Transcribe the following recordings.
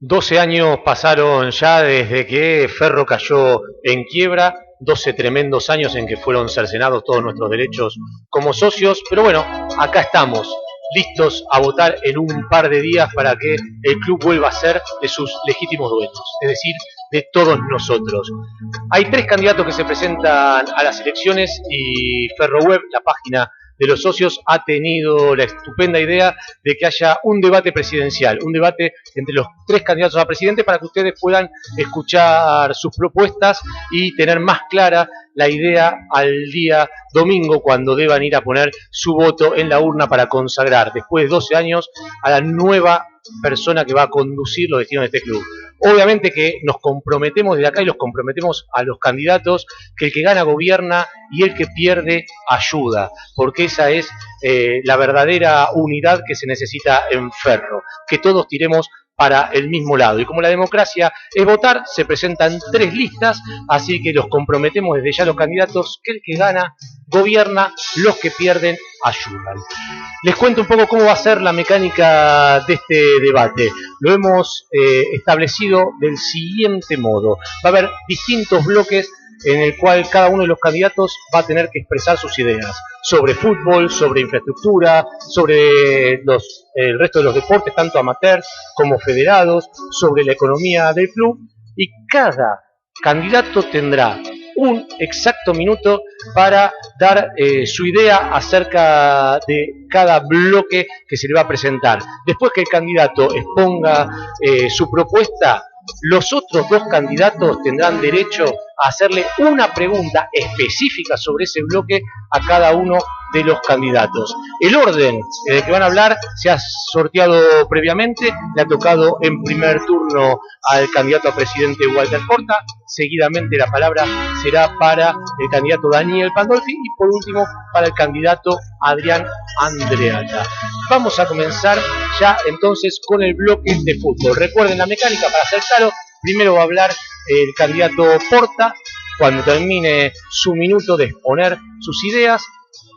12 años pasaron ya desde que Ferro cayó en quiebra, 12 tremendos años en que fueron cercenados todos nuestros derechos como socios, pero bueno, acá estamos, listos a votar en un par de días para que el club vuelva a ser de sus legítimos dueños, es decir, de todos nosotros. Hay 3 candidatos que se presentan a las elecciones y FerroWeb, la página de los socios, ha tenido la estupenda idea de que haya un debate presidencial, un debate entre los 3 candidatos a presidente para que ustedes puedan escuchar sus propuestas y tener más clara la idea al día domingo cuando deban ir a poner su voto en la urna para consagrar después de 12 años a la nueva persona que va a conducir los destinos de este club. Obviamente que nos comprometemos desde acá y los comprometemos a los candidatos que el que gana gobierna y el que pierde ayuda, porque esa es la verdadera unidad que se necesita en Ferro, que todos tiremos para el mismo lado. Y como la democracia es votar, se presentan 3 listas, así que los comprometemos desde ya los candidatos que el que gana gobierna, los que pierden ayudan. Les cuento un poco cómo va a ser la mecánica de este debate. Lo hemos establecido del siguiente modo. Va a haber distintos bloques en el cual cada uno de los candidatos va a tener que expresar sus ideas sobre fútbol, sobre infraestructura, sobre el resto de los deportes, tanto amateurs como federados, sobre la economía del club, y cada candidato tendrá un exacto minuto para dar su idea acerca de cada bloque que se le va a presentar. Después que el candidato exponga su propuesta, los otros 2 candidatos tendrán derecho a hacerle una pregunta específica sobre ese bloque a cada uno de los candidatos. El orden en el que van a hablar se ha sorteado previamente, le ha tocado en primer turno al candidato a presidente Walter Porta, seguidamente la palabra será para el candidato Daniel Pandolfi y por último para el candidato Adrián Andreatta. Vamos a comenzar ya entonces con el bloque de fútbol. Recuerden la mecánica para hacer claro, primero va a hablar el candidato Porta, cuando termine su minuto de exponer sus ideas,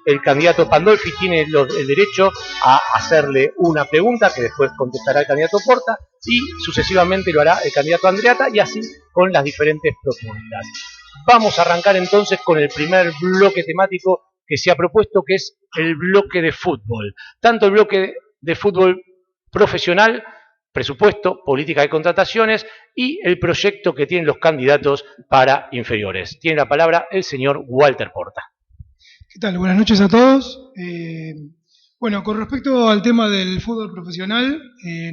el candidato Pandolfi tiene el derecho a hacerle una pregunta que después contestará el candidato Porta y sucesivamente lo hará el candidato Andreatta y así con las diferentes propuestas. Vamos a arrancar entonces con el primer bloque temático que se ha propuesto, que es el bloque de fútbol. Tanto el bloque de fútbol profesional, presupuesto, política de contrataciones y el proyecto que tienen los candidatos para inferiores. Tiene la palabra el señor Walter Porta. ¿Qué tal? Buenas noches a todos. Bueno, con respecto al tema del fútbol profesional,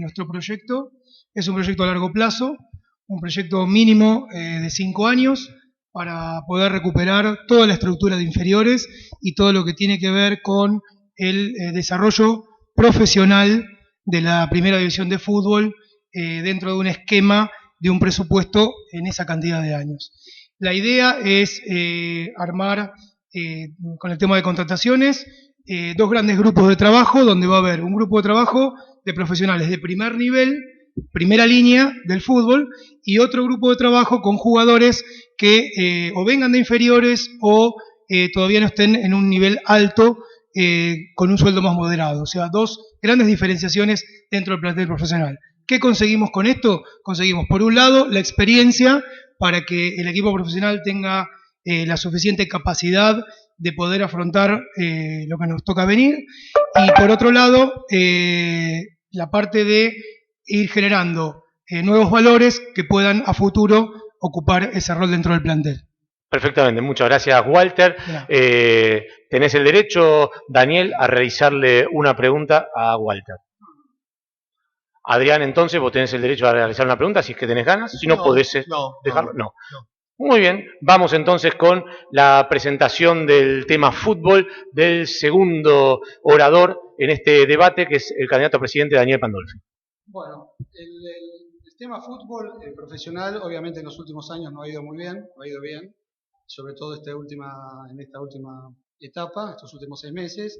nuestro proyecto es un proyecto a largo plazo, un proyecto mínimo de 5 años para poder recuperar toda la estructura de inferiores y todo lo que tiene que ver con el desarrollo profesional de la primera división de fútbol dentro de un esquema de un presupuesto en esa cantidad de años. La idea es armar con el tema de contrataciones, 2 grandes grupos de trabajo, donde va a haber un grupo de trabajo de profesionales de primer nivel, primera línea del fútbol, y otro grupo de trabajo con jugadores que o vengan de inferiores o todavía no estén en un nivel alto con un sueldo más moderado. O sea, 2 grandes diferenciaciones dentro del plantel profesional. ¿Qué conseguimos con esto? Conseguimos, por un lado, la experiencia para que el equipo profesional tenga la suficiente capacidad de poder afrontar lo que nos toca venir, y por otro lado la parte de ir generando nuevos valores que puedan a futuro ocupar ese rol dentro del plantel. Perfectamente, muchas gracias Walter. Tenés el derecho, Daniel, a realizarle una pregunta a Walter. Adrián, entonces vos tenés el derecho a realizar una pregunta si es que tenés ganas, si no podés dejarlo. No. Muy bien, vamos entonces con la presentación del tema fútbol del segundo orador en este debate, que es el candidato a presidente Daniel Pandolfi. Bueno, el tema fútbol profesional obviamente en los últimos años no ha ido muy bien, no ha ido bien, sobre todo en esta última etapa, estos últimos 6 meses,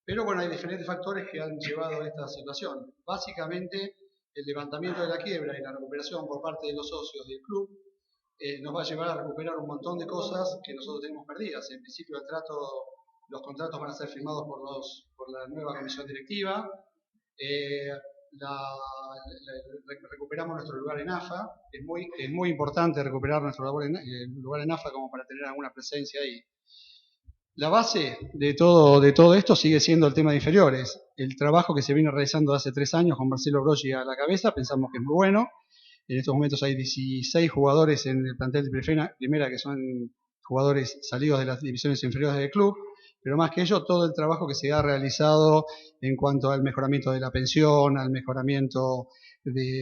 pero bueno, hay diferentes factores que han llevado a esta situación. Básicamente, el levantamiento de la quiebra y la recuperación por parte de los socios del club nos va a llevar a recuperar un montón de cosas que nosotros tenemos perdidas. En principio los contratos van a ser firmados por la nueva comisión directiva. recuperamos nuestro lugar en AFA. Es muy importante recuperar nuestro lugar en AFA como para tener alguna presencia ahí. La base de todo esto sigue siendo el tema de inferiores. El trabajo que se viene realizando hace 3 años con Marcelo Broggi a la cabeza, pensamos que es muy bueno. En estos momentos hay 16 jugadores en el plantel de primera que son jugadores salidos de las divisiones inferiores del club, pero más que ello, todo el trabajo que se ha realizado en cuanto al mejoramiento de la pensión, al mejoramiento de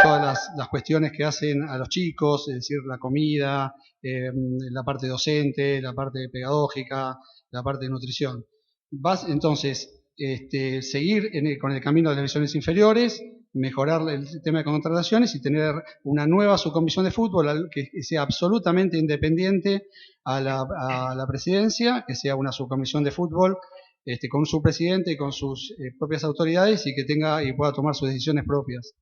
todas las cuestiones que hacen a los chicos, es decir, la comida, la parte docente, la parte pedagógica, la parte de nutrición. Entonces, seguir con el camino de las divisiones inferiores, mejorar el tema de contrataciones y tener una nueva subcomisión de fútbol que sea absolutamente independiente a la presidencia, que sea una subcomisión de fútbol con su presidente y con sus propias autoridades y que tenga y pueda tomar sus decisiones propias.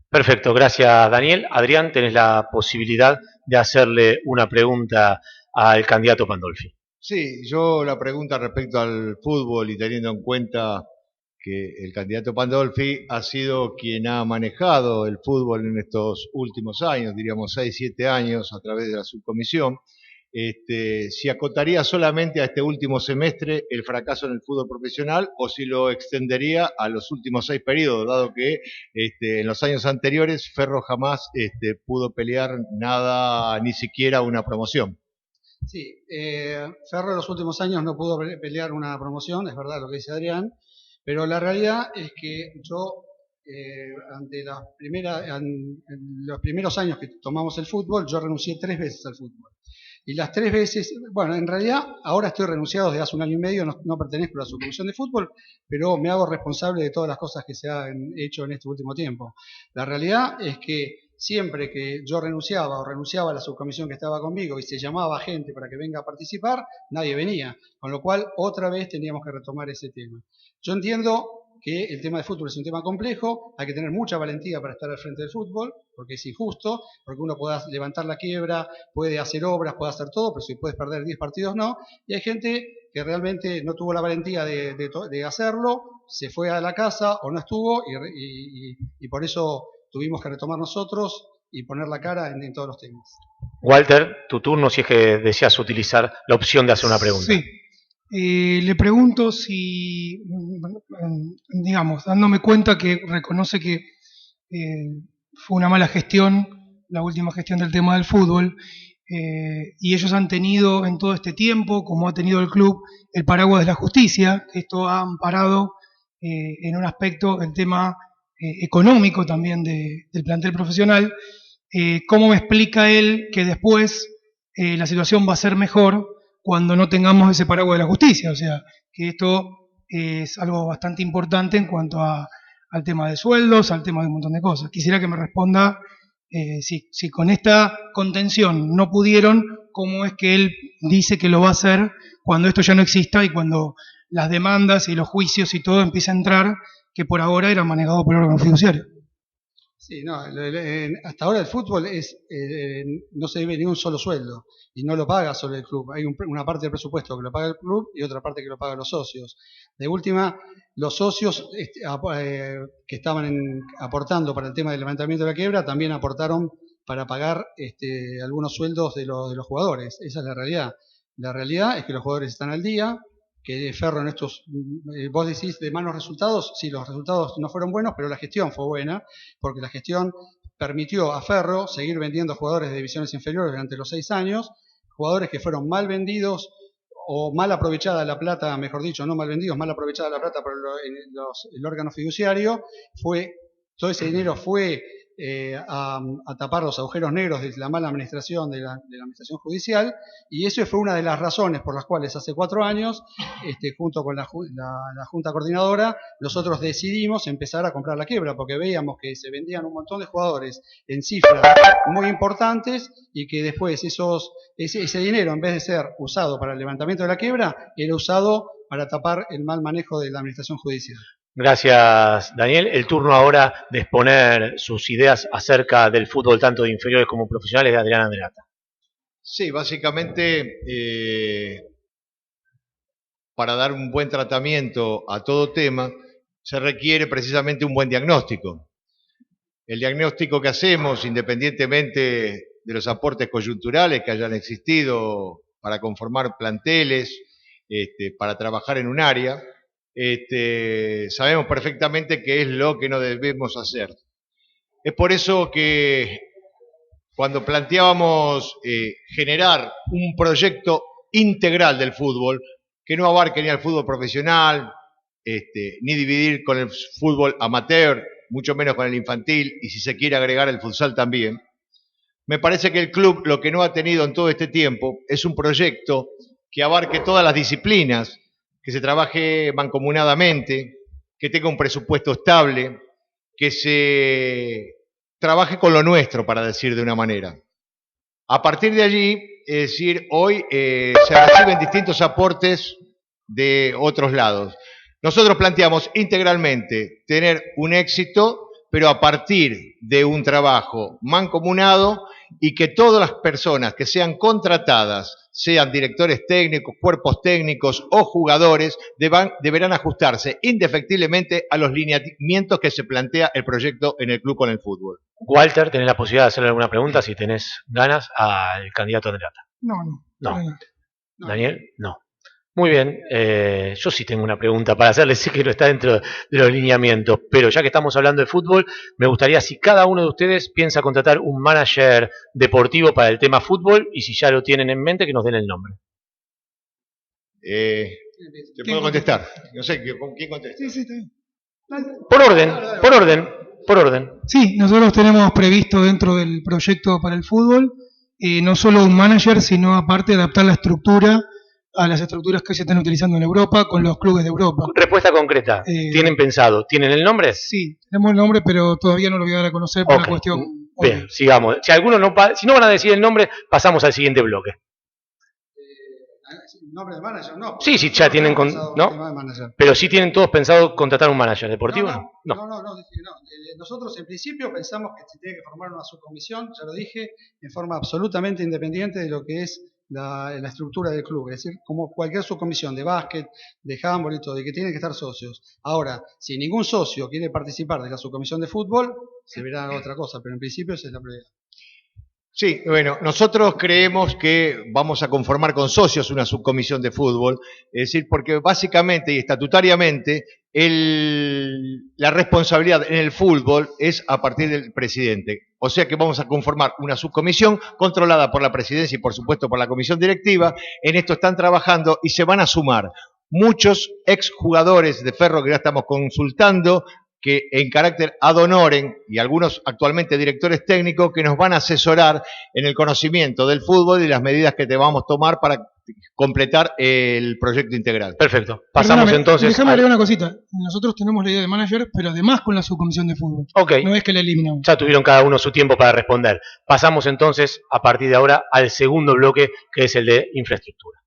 Perfecto, gracias Daniel. Adrián, tenés la posibilidad de hacerle una pregunta al candidato Pandolfi. Sí, yo la pregunta respecto al fútbol y teniendo en cuenta que el candidato Pandolfi ha sido quien ha manejado el fútbol en estos últimos años, diríamos 6, 7 años a través de la subcomisión, si acotaría solamente a este último semestre el fracaso en el fútbol profesional o si lo extendería a los últimos 6 periodos, dado que en los años anteriores Ferro jamás pudo pelear nada, ni siquiera una promoción. Sí, Ferro en los últimos años no pudo pelear una promoción, es verdad lo que dice Adrián, pero la realidad es que yo, ante en los primeros años que tomamos el fútbol, yo renuncié 3 veces al fútbol. Y las 3 veces, bueno, en realidad ahora estoy renunciado desde hace 1 año y medio, no pertenezco a la subcomisión de fútbol, pero me hago responsable de todas las cosas que se han hecho en este último tiempo. La realidad es que siempre que yo renunciaba a la subcomisión que estaba conmigo y se llamaba gente para que venga a participar, nadie venía, con lo cual otra vez teníamos que retomar ese tema. Yo entiendo que el tema de fútbol es un tema complejo, hay que tener mucha valentía para estar al frente del fútbol, porque es injusto, porque uno puede levantar la quiebra, puede hacer obras, puede hacer todo, pero si puedes perder 10 partidos no, y hay gente que realmente no tuvo la valentía de hacerlo, se fue a la casa o no estuvo, y por eso tuvimos que retomar nosotros y poner la cara en todos los temas. Walter, tu turno si es que deseas utilizar la opción de hacer una pregunta. Sí. Le pregunto si, digamos, dándome cuenta que reconoce que fue una mala gestión, la última gestión del tema del fútbol, y ellos han tenido en todo este tiempo, como ha tenido el club, el paraguas de la justicia, que esto ha amparado en un aspecto el tema económico también del plantel profesional. ¿Cómo me explica él que después la situación va a ser mejor cuando no tengamos ese paraguas de la justicia? O sea, que esto es algo bastante importante en cuanto al tema de sueldos, al tema de un montón de cosas. Quisiera que me responda si con esta contención no pudieron, ¿cómo es que él dice que lo va a hacer cuando esto ya no exista y cuando las demandas y los juicios y todo empieza a entrar, que por ahora era manejado por el órgano fiduciario? Sí, no, hasta ahora el fútbol no se debe ni un solo sueldo y no lo paga solo el club. Hay una parte del presupuesto que lo paga el club y otra parte que lo pagan los socios. De última, los socios que estaban aportando para el tema del levantamiento de la quiebra también aportaron para pagar algunos sueldos de los jugadores. Esa es la realidad. La realidad es que los jugadores están al día, que Ferro en estos, vos decís de malos resultados, sí, los resultados no fueron buenos, pero la gestión fue buena, porque la gestión permitió a Ferro seguir vendiendo jugadores de divisiones inferiores durante los 6 años, jugadores que fueron mal vendidos o mal aprovechada la plata, mejor dicho, no mal vendidos, mal aprovechada la plata por el órgano fiduciario, todo ese dinero fue a tapar los agujeros negros de la mala administración de la administración judicial, y eso fue una de las razones por las cuales hace 4 años, junto con la Junta Coordinadora, nosotros decidimos empezar a comprar la quiebra, porque veíamos que se vendían un montón de jugadores en cifras muy importantes y que después ese dinero, en vez de ser usado para el levantamiento de la quiebra, era usado para tapar el mal manejo de la administración judicial. Gracias, Daniel. El turno ahora de exponer sus ideas acerca del fútbol tanto de inferiores como profesionales de Adrián Andreatta. Sí, básicamente para dar un buen tratamiento a todo tema, se requiere precisamente un buen diagnóstico. El diagnóstico que hacemos, independientemente de los aportes coyunturales que hayan existido para conformar planteles, para trabajar en un área, sabemos perfectamente qué es lo que no debemos hacer. Es por eso que cuando planteábamos generar un proyecto integral del fútbol, que no abarque ni al fútbol profesional, ni dividir con el fútbol amateur, mucho menos con el infantil, y si se quiere agregar el futsal también, me parece que el club lo que no ha tenido en todo este tiempo es un proyecto que abarque todas las disciplinas, que se trabaje mancomunadamente, que tenga un presupuesto estable, que se trabaje con lo nuestro, para decir de una manera. A partir de allí, es decir, hoy se reciben distintos aportes de otros lados. Nosotros planteamos integralmente tener un éxito, pero a partir de un trabajo mancomunado y que todas las personas que sean contratadas, sean directores técnicos, cuerpos técnicos o jugadores, deberán ajustarse indefectiblemente a los lineamientos que se plantea el proyecto en el club con el fútbol. Walter, tenés la posibilidad de hacerle alguna pregunta, si tenés ganas, al candidato Andreata. No. Daniel, no. Muy bien, yo sí tengo una pregunta para hacerle, sé que no está dentro de los lineamientos, pero ya que estamos hablando de fútbol, me gustaría si cada uno de ustedes piensa contratar un manager deportivo para el tema fútbol, y si ya lo tienen en mente, que nos den el nombre. Te puedo contestar, no sé, ¿con quién contestar? Sí, está bien. Por orden. Sí, nosotros tenemos previsto dentro del proyecto para el fútbol, no solo un manager, sino aparte adaptar la estructura a las estructuras que se están utilizando en Europa con los clubes de Europa. Respuesta concreta. ¿Tienen pensado? ¿Tienen el nombre? Sí, tenemos el nombre, pero todavía no lo voy a dar a conocer por una cuestión. Bien, sigamos. Si no van a decir el nombre, pasamos al siguiente bloque. ¿Nombre de manager? No. Sí, ya tienen... ¿no? Pero sí tienen todos pensado contratar un manager deportivo, ¿no? No. Nosotros en principio pensamos que se tiene que formar una subcomisión, ya lo dije, en forma absolutamente independiente de lo que es la estructura del club, es decir, como cualquier subcomisión de básquet, de handball y todo, de que tienen que estar socios. Ahora, si ningún socio quiere participar de la subcomisión de fútbol, se verá otra cosa, pero en principio esa es la prioridad. Sí, bueno, nosotros creemos que vamos a conformar con socios una subcomisión de fútbol, es decir, porque básicamente y estatutariamente la responsabilidad en el fútbol es a partir del presidente. O sea que vamos a conformar una subcomisión controlada por la presidencia y por supuesto por la comisión directiva. En esto están trabajando y se van a sumar muchos exjugadores de Ferro que ya estamos consultando, que en carácter ad honorem, y algunos actualmente directores técnicos, que nos van a asesorar en el conocimiento del fútbol y las medidas que debamos tomar para completar el proyecto integral. Perfecto. Pasamos entonces... Déjame agregar una cosita. Nosotros tenemos la idea de manager, pero además con la subcomisión de fútbol. Ok. No es que la eliminamos. Ya tuvieron cada uno su tiempo para responder. Pasamos entonces, a partir de ahora, al segundo bloque, que es el de infraestructura.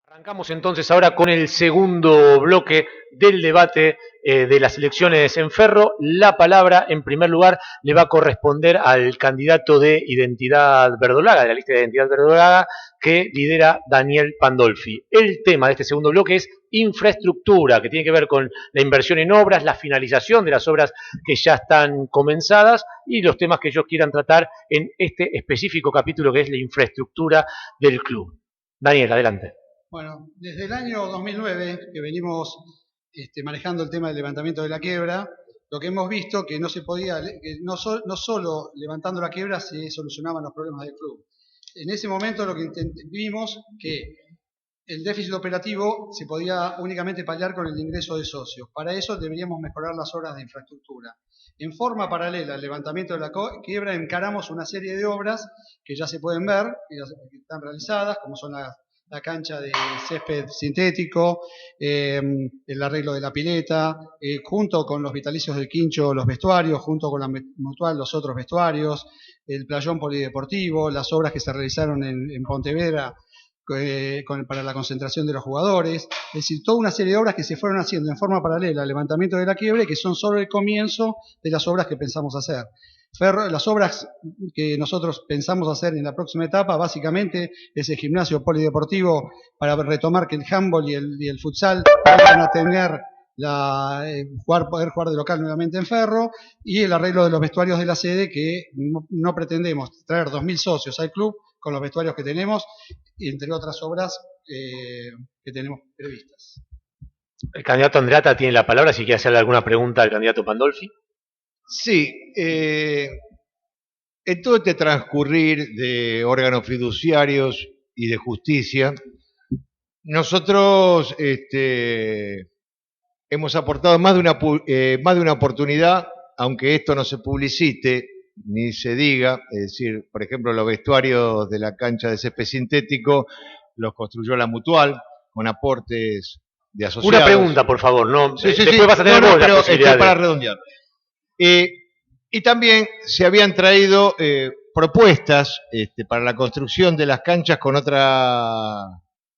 Arrancamos entonces ahora con el segundo bloque del debate de las elecciones en Ferro. La palabra, en primer lugar, le va a corresponder al candidato de Identidad Verdolaga, de la lista de Identidad Verdolaga, que lidera Daniel Pandolfi. El tema de este segundo bloque es infraestructura, que tiene que ver con la inversión en obras, la finalización de las obras que ya están comenzadas y los temas que ellos quieran tratar en este específico capítulo que es la infraestructura del club. Daniel, adelante. Bueno, desde el año 2009 que venimos manejando el tema del levantamiento de la quiebra, lo que hemos visto que no se podía, que no solo levantando la quiebra se solucionaban los problemas del club. En ese momento lo que vimos que el déficit operativo se podía únicamente paliar con el ingreso de socios. Para eso deberíamos mejorar las obras de infraestructura. En forma paralela al levantamiento de la quiebra encaramos una serie de obras que ya se pueden ver, que ya están realizadas, como son la cancha de césped sintético, el arreglo de la pileta, junto con los vitalicios del Quincho, los vestuarios, junto con la Mutual, los otros vestuarios, el playón polideportivo, las obras que se realizaron en Pontevedra para la concentración de los jugadores, es decir, toda una serie de obras que se fueron haciendo en forma paralela al levantamiento de la quiebra y que son solo el comienzo de las obras que pensamos hacer. Ferro, las obras que nosotros pensamos hacer en la próxima etapa, básicamente, es el gimnasio polideportivo para retomar que el handball y el futsal van a tener poder jugar de local nuevamente en Ferro, y el arreglo de los vestuarios de la sede, que no pretendemos traer 2.000 socios al club con los vestuarios que tenemos, entre otras obras que tenemos previstas. El candidato Andreatta tiene la palabra si quiere hacerle alguna pregunta al candidato Pandolfi. Sí, en todo este transcurrir de órganos fiduciarios y de justicia, nosotros hemos aportado más de una oportunidad, aunque esto no se publicite ni se diga, es decir, por ejemplo, los vestuarios de la cancha de césped sintético los construyó la Mutual con aportes de asociados. Una pregunta, por favor, ¿no? Sí, Después vas a tener vos la posibilidad para redondear. Y también se habían traído propuestas para la construcción de las canchas con otras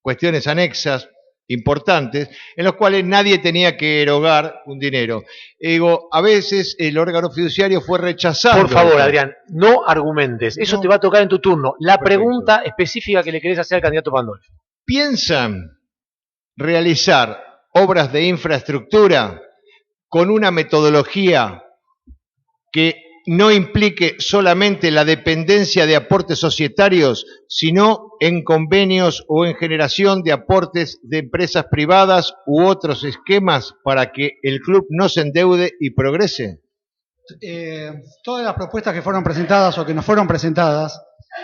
cuestiones anexas importantes, en los cuales nadie tenía que erogar un dinero. Digo, a veces el órgano fiduciario fue rechazado. Por favor, Adrián, no argumentes. Eso No. te va a tocar en tu turno. La Perfecto. pregunta específica que le querés hacer al candidato Pandolfi. ¿Piensan realizar obras de infraestructura con una metodología que no implique solamente la dependencia de aportes societarios, sino en convenios o en generación de aportes de empresas privadas u otros esquemas para que el club no se endeude y progrese? Todas las propuestas que fueron presentadas o que nos fueron presentadas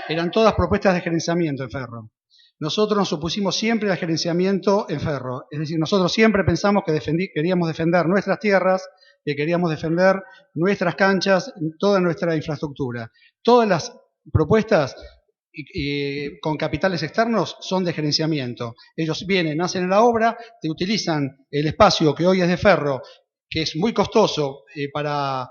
eran todas propuestas de gerenciamiento en Ferro. Nosotros nos opusimos siempre al gerenciamiento en Ferro. Es decir, nosotros siempre pensamos que queríamos defender nuestras tierras, que queríamos defender nuestras canchas, toda nuestra infraestructura. Todas las propuestas con capitales externos son de gerenciamiento. Ellos vienen, hacen la obra, te utilizan el espacio que hoy es de Ferro, que es muy costoso para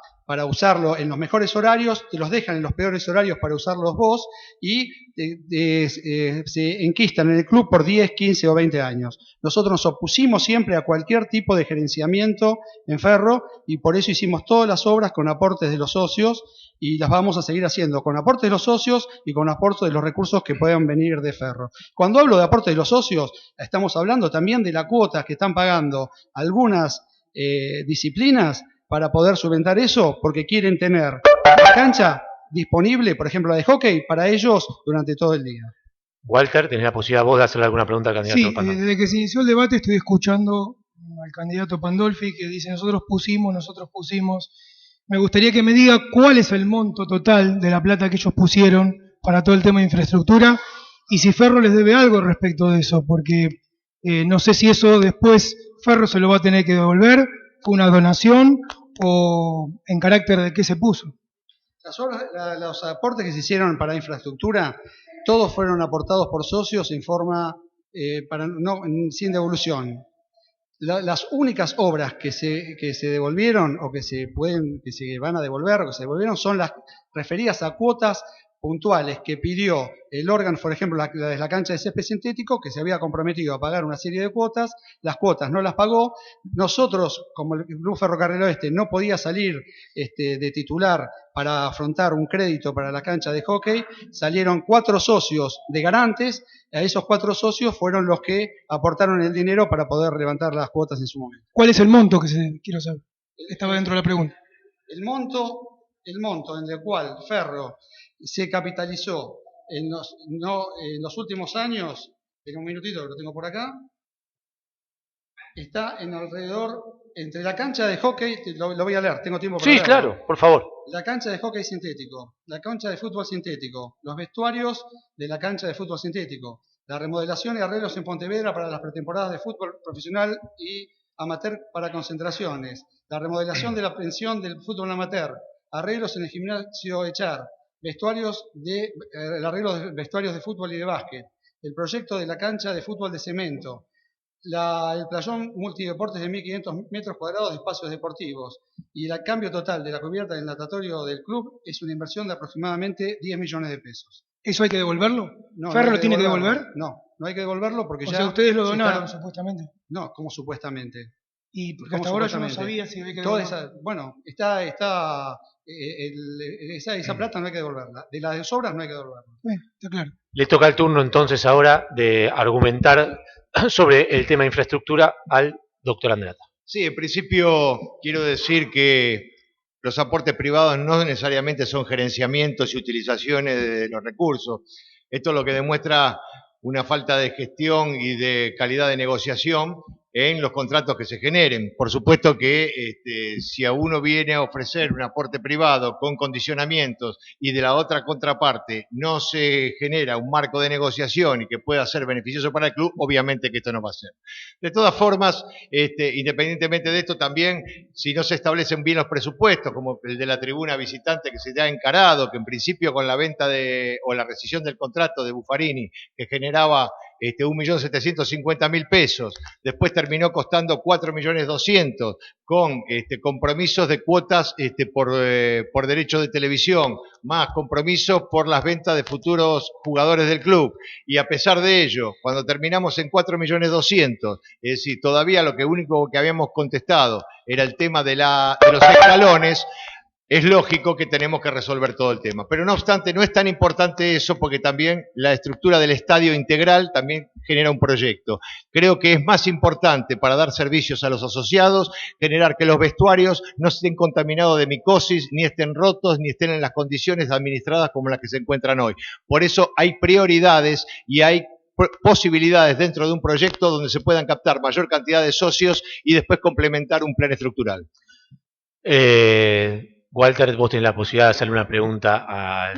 usarlo en los mejores horarios, te los dejan en los peores horarios para usarlos vos, y se enquistan en el club por 10, 15 o 20 años. Nosotros nos opusimos siempre a cualquier tipo de gerenciamiento en Ferro, y por eso hicimos todas las obras con aportes de los socios, y las vamos a seguir haciendo con aportes de los socios y con aportes de los recursos que puedan venir de Ferro. Cuando hablo de aportes de los socios, estamos hablando también de la cuota que están pagando algunas disciplinas para poder solventar eso, porque quieren tener la cancha disponible, por ejemplo la de hockey, para ellos durante todo el día. Walter, tenés la posibilidad vos de hacerle alguna pregunta al candidato Sí, Pandolfi. desde que se inició el debate estoy escuchando al candidato Pandolfi que dice nosotros pusimos. Me gustaría que me diga cuál es el monto total de la plata que ellos pusieron para todo el tema de infraestructura y si Ferro les debe algo respecto de eso, porque no sé si eso después Ferro se lo va a tener que devolver, fue una donación o en carácter de qué se puso. Los aportes que se hicieron para infraestructura, todos fueron aportados por socios en forma sin devolución. Las únicas obras que se devolvieron o que se van a devolver o que se devolvieron son las referidas a cuotas puntuales que pidió el órgano, por ejemplo, la cancha de césped sintético, que se había comprometido a pagar una serie de cuotas, las cuotas no las pagó. Nosotros, como el Club Ferrocarril Oeste no podía salir de titular para afrontar un crédito para la cancha de hockey, salieron 4 socios de garantes. A esos 4 socios fueron los que aportaron el dinero para poder levantar las cuotas en su momento. ¿Cuál es el monto quiero saber? Estaba dentro de la pregunta. El monto en el cual Ferro se capitalizó en los últimos años, en un minutito que lo tengo por acá, está en alrededor, entre la cancha de hockey, lo voy a leer, tengo tiempo para leerlo. Sí, claro, por favor. La cancha de hockey sintético, la cancha de fútbol sintético, los vestuarios de la cancha de fútbol sintético, la remodelación y arreglos en Pontevedra para las pretemporadas de fútbol profesional y amateur para concentraciones, la remodelación de la pensión del fútbol amateur, arreglos en el gimnasio Echar, el arreglo de vestuarios de fútbol y de básquet, el proyecto de la cancha de fútbol de cemento, el playón multideportes de 1.500 metros cuadrados de espacios deportivos, y el cambio total de la cubierta del natatorio del club es una inversión de aproximadamente 10 millones de pesos. ¿Eso hay que devolverlo? No, ¿Ferro no hay lo tiene que devolver? No hay que devolverlo porque O ya... sea, ustedes lo se donaron, está... supuestamente. No, como supuestamente. Y porque ¿Cómo hasta ahora yo no supuestamente? sabía si había que Toda devolver. esa, bueno, esa plata no hay que devolverla. De las desobras no hay que devolverla. Está claro. Le toca el turno entonces ahora de argumentar sobre el tema de infraestructura al doctor Andrata. Sí, en principio quiero decir que los aportes privados no necesariamente son gerenciamientos y utilizaciones de los recursos. Esto es lo que demuestra una falta de gestión y de calidad de negociación en los contratos que se generen. Por supuesto que si a uno viene a ofrecer un aporte privado con condicionamientos y de la otra contraparte no se genera un marco de negociación y que pueda ser beneficioso para el club, obviamente que esto no va a ser. De todas formas, independientemente de esto, también si no se establecen bien los presupuestos, como el de la tribuna visitante que se ha encarado, que en principio con la venta o la rescisión del contrato de Buffarini, que generaba 1.750.000 pesos, después terminó costando 4.200.000, con compromisos de cuotas por derechos de televisión, más compromisos por las ventas de futuros jugadores del club, y a pesar de ello, cuando terminamos en 4.200.000, es decir, todavía lo único que habíamos contestado era el tema de los escalones. Es lógico que tenemos que resolver todo el tema. Pero no obstante, no es tan importante eso porque también la estructura del estadio integral también genera un proyecto. Creo que es más importante para dar servicios a los asociados generar que los vestuarios no estén contaminados de micosis, ni estén rotos, ni estén en las condiciones administradas como las que se encuentran hoy. Por eso hay prioridades y hay posibilidades dentro de un proyecto donde se puedan captar mayor cantidad de socios y después complementar un plan estructural. Walter, vos tenés la posibilidad de hacerle una pregunta a...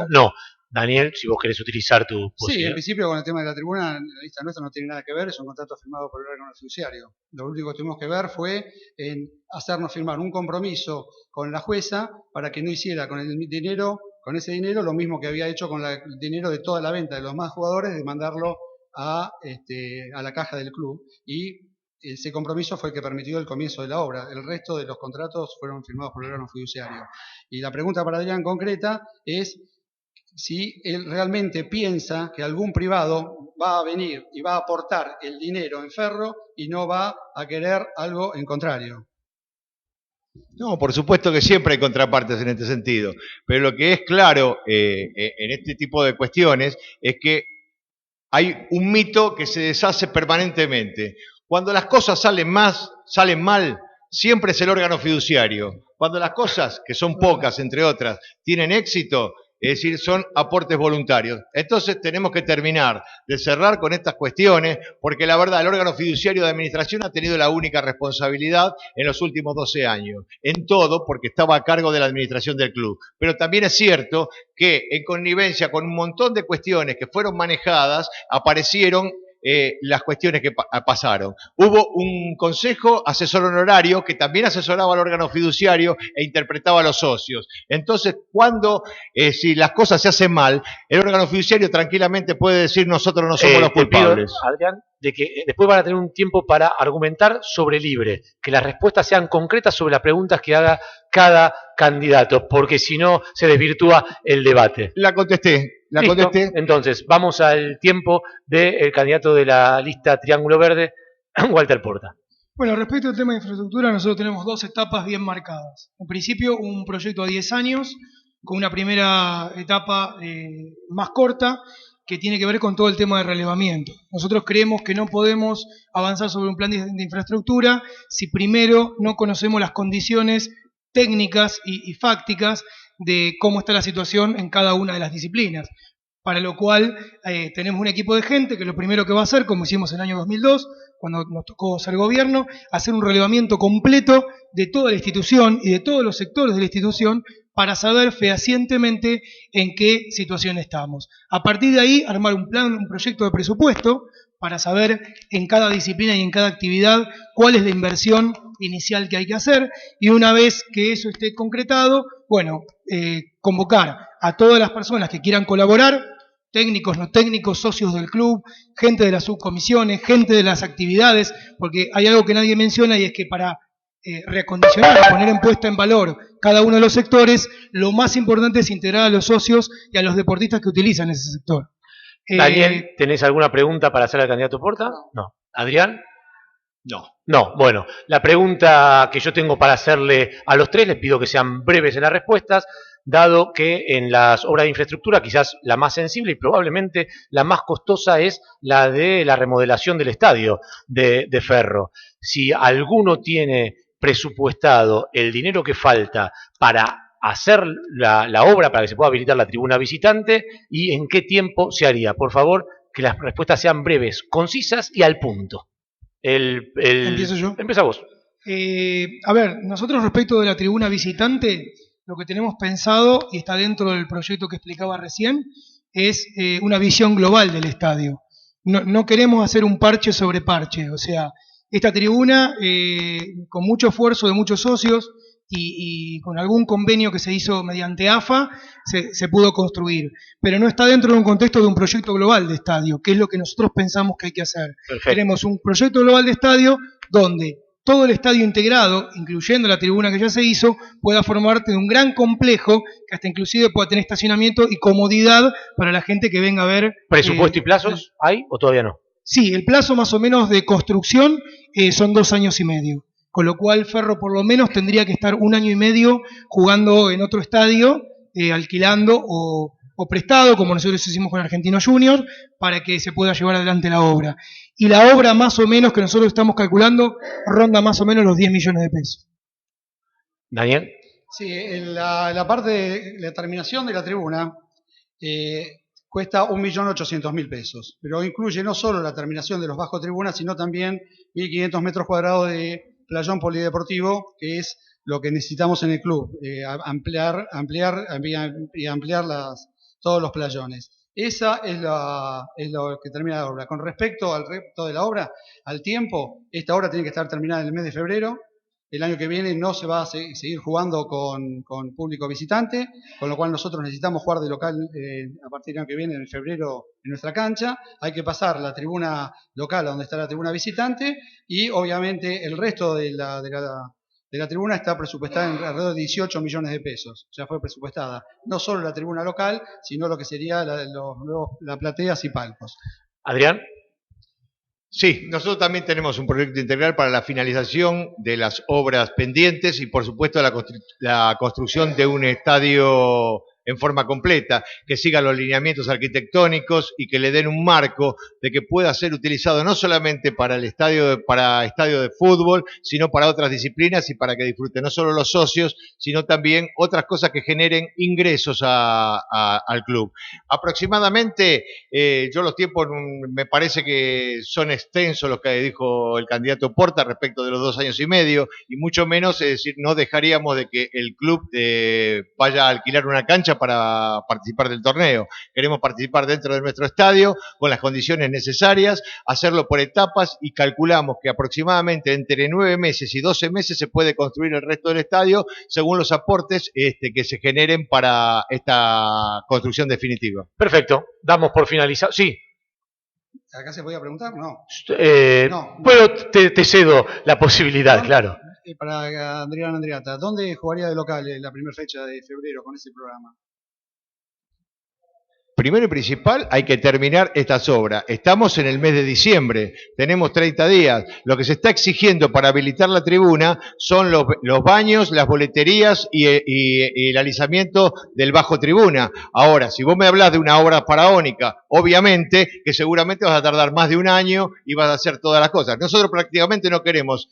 No, Daniel, si vos querés utilizar tu posibilidad. Sí, en principio con el tema de la tribuna, la lista nuestra no tiene nada que ver, es un contrato firmado por el órgano fiduciario. Lo único que tuvimos que ver fue en hacernos firmar un compromiso con la jueza para que no hiciera con ese dinero lo mismo que había hecho con el dinero de toda la venta de los más jugadores, de mandarlo a la caja del club, y ese compromiso fue el que permitió el comienzo de la obra. El resto de los contratos fueron firmados por el órgano fiduciario. Y la pregunta para Adrián concreta es si él realmente piensa que algún privado va a venir y va a aportar el dinero en Ferro y no va a querer algo en contrario. No, por supuesto que siempre hay contrapartes en este sentido, pero lo que es claro en este tipo de cuestiones es que hay un mito que se deshace permanentemente. Cuando las cosas salen mal, siempre es el órgano fiduciario. Cuando las cosas, que son pocas entre otras, tienen éxito, es decir, son aportes voluntarios. Entonces tenemos que terminar de cerrar con estas cuestiones, porque la verdad el órgano fiduciario de administración ha tenido la única responsabilidad en los últimos 12 años, en todo porque estaba a cargo de la administración del club. Pero también es cierto que en connivencia con un montón de cuestiones que fueron manejadas, aparecieron las cuestiones que pasaron. Hubo un consejo asesor honorario que también asesoraba al órgano fiduciario e interpretaba a los socios. Entonces, si las cosas se hacen mal, el órgano fiduciario tranquilamente puede decir nosotros no somos los culpables. Te pido, Adrián, de que después van a tener un tiempo para argumentar sobre libre, que las respuestas sean concretas sobre las preguntas que haga cada candidato, porque si no se desvirtúa el debate. La contesté. Entonces, vamos al tiempo del candidato de la lista Triángulo Verde, Walter Porta. Bueno, respecto al tema de infraestructura, nosotros tenemos dos etapas bien marcadas. En principio, un proyecto a 10 años, con una primera etapa más corta, que tiene que ver con todo el tema de relevamiento. Nosotros creemos que no podemos avanzar sobre un plan de infraestructura si primero no conocemos las condiciones técnicas y fácticas de cómo está la situación en cada una de las disciplinas. Para lo cual tenemos un equipo de gente que lo primero que va a hacer, como hicimos en el año 2002, cuando nos tocó ser gobierno, hacer un relevamiento completo de toda la institución y de todos los sectores de la institución para saber fehacientemente en qué situación estamos. A partir de ahí, armar un plan, un proyecto de presupuesto para saber en cada disciplina y en cada actividad cuál es la inversión inicial que hay que hacer, y una vez que eso esté concretado, bueno, convocar a todas las personas que quieran colaborar, técnicos, no técnicos, socios del club, gente de las subcomisiones, gente de las actividades, porque hay algo que nadie menciona y es que para reacondicionar, poner en puesta en valor cada uno de los sectores, lo más importante es integrar a los socios y a los deportistas que utilizan ese sector. Daniel, ¿tenés alguna pregunta para hacer al candidato Porta? No. ¿Adrián? No. No, bueno, la pregunta que yo tengo para hacerle a los tres, les pido que sean breves en las respuestas, dado que en las obras de infraestructura quizás la más sensible y probablemente la más costosa es la de la remodelación del estadio de Ferro. Si alguno tiene presupuestado el dinero que falta para hacer la obra, para que se pueda habilitar la tribuna visitante, y en qué tiempo se haría. Por favor, que las respuestas sean breves, concisas y al punto. Empiezo yo. Empieza vos. A ver, nosotros respecto de la tribuna visitante, lo que tenemos pensado, y está dentro del proyecto que explicaba recién, es una visión global del estadio. No queremos hacer un parche sobre parche, o sea, esta tribuna, con mucho esfuerzo de muchos socios y con algún convenio que se hizo mediante AFA, se pudo construir. Pero no está dentro de un contexto de un proyecto global de estadio, que es lo que nosotros pensamos que hay que hacer. Perfecto. Queremos un proyecto global de estadio donde todo el estadio integrado, incluyendo la tribuna que ya se hizo, pueda formar parte de un gran complejo que hasta inclusive pueda tener estacionamiento y comodidad para la gente que venga a ver. ¿Presupuesto y plazos hay o todavía no? Sí, el plazo más o menos de construcción son 2 años y medio, con lo cual Ferro por lo menos tendría que estar 1 año y medio jugando en otro estadio, alquilando o prestado, como nosotros hicimos con Argentino Junior, para que se pueda llevar adelante la obra. Y la obra más o menos que nosotros estamos calculando ronda más o menos los 10 millones de pesos. Daniel. Sí, la parte de la terminación de la tribuna cuesta 1.800.000 pesos, pero incluye no solo la terminación de los bajos tribunas, sino también 1.500 metros cuadrados de playón polideportivo, que es lo que necesitamos en el club, ampliar todos los playones. Esa es lo que termina la obra. Con respecto al resto de la obra, al tiempo, esta obra tiene que estar terminada en el mes de febrero. El año que viene no se va a seguir jugando con público visitante, con lo cual nosotros necesitamos jugar de local a partir del año que viene, en febrero, en nuestra cancha. Hay que pasar la tribuna local a donde está la tribuna visitante y obviamente el resto de la tribuna está presupuestada en alrededor de 18 millones de pesos. Ya fue presupuestada no solo la tribuna local, sino lo que sería la plateas y palcos. Adrián. Sí, nosotros también tenemos un proyecto integral para la finalización de las obras pendientes y por supuesto la construcción de un estadio en forma completa, que siga los lineamientos arquitectónicos y que le den un marco de que pueda ser utilizado no solamente para el estadio de fútbol, sino para otras disciplinas y para que disfruten no solo los socios, sino también otras cosas que generen ingresos al club. Aproximadamente, yo los tiempos me parece que son extensos los que dijo el candidato Porta respecto de los 2 años y medio, y mucho menos, es decir, no dejaríamos de que el club vaya a alquilar una cancha para participar del torneo. Queremos participar dentro de nuestro estadio con las condiciones necesarias, hacerlo por etapas y calculamos que aproximadamente entre 9 meses y 12 meses se puede construir el resto del estadio según los aportes que se generen para esta construcción definitiva. Perfecto, damos por finalizado. Sí. ¿Acá se podía preguntar? No. No. Bueno, te cedo la posibilidad, claro. Para Adrián Andriata, ¿dónde jugaría de local la primera fecha de febrero con ese programa? Primero y principal, hay que terminar estas obras. Estamos en el mes de diciembre, tenemos 30 días. Lo que se está exigiendo para habilitar la tribuna son los baños, las boleterías y el alisamiento del bajo tribuna. Ahora, si vos me hablás de una obra faraónica, obviamente que seguramente vas a tardar más de 1 año y vas a hacer todas las cosas. Nosotros prácticamente no queremos,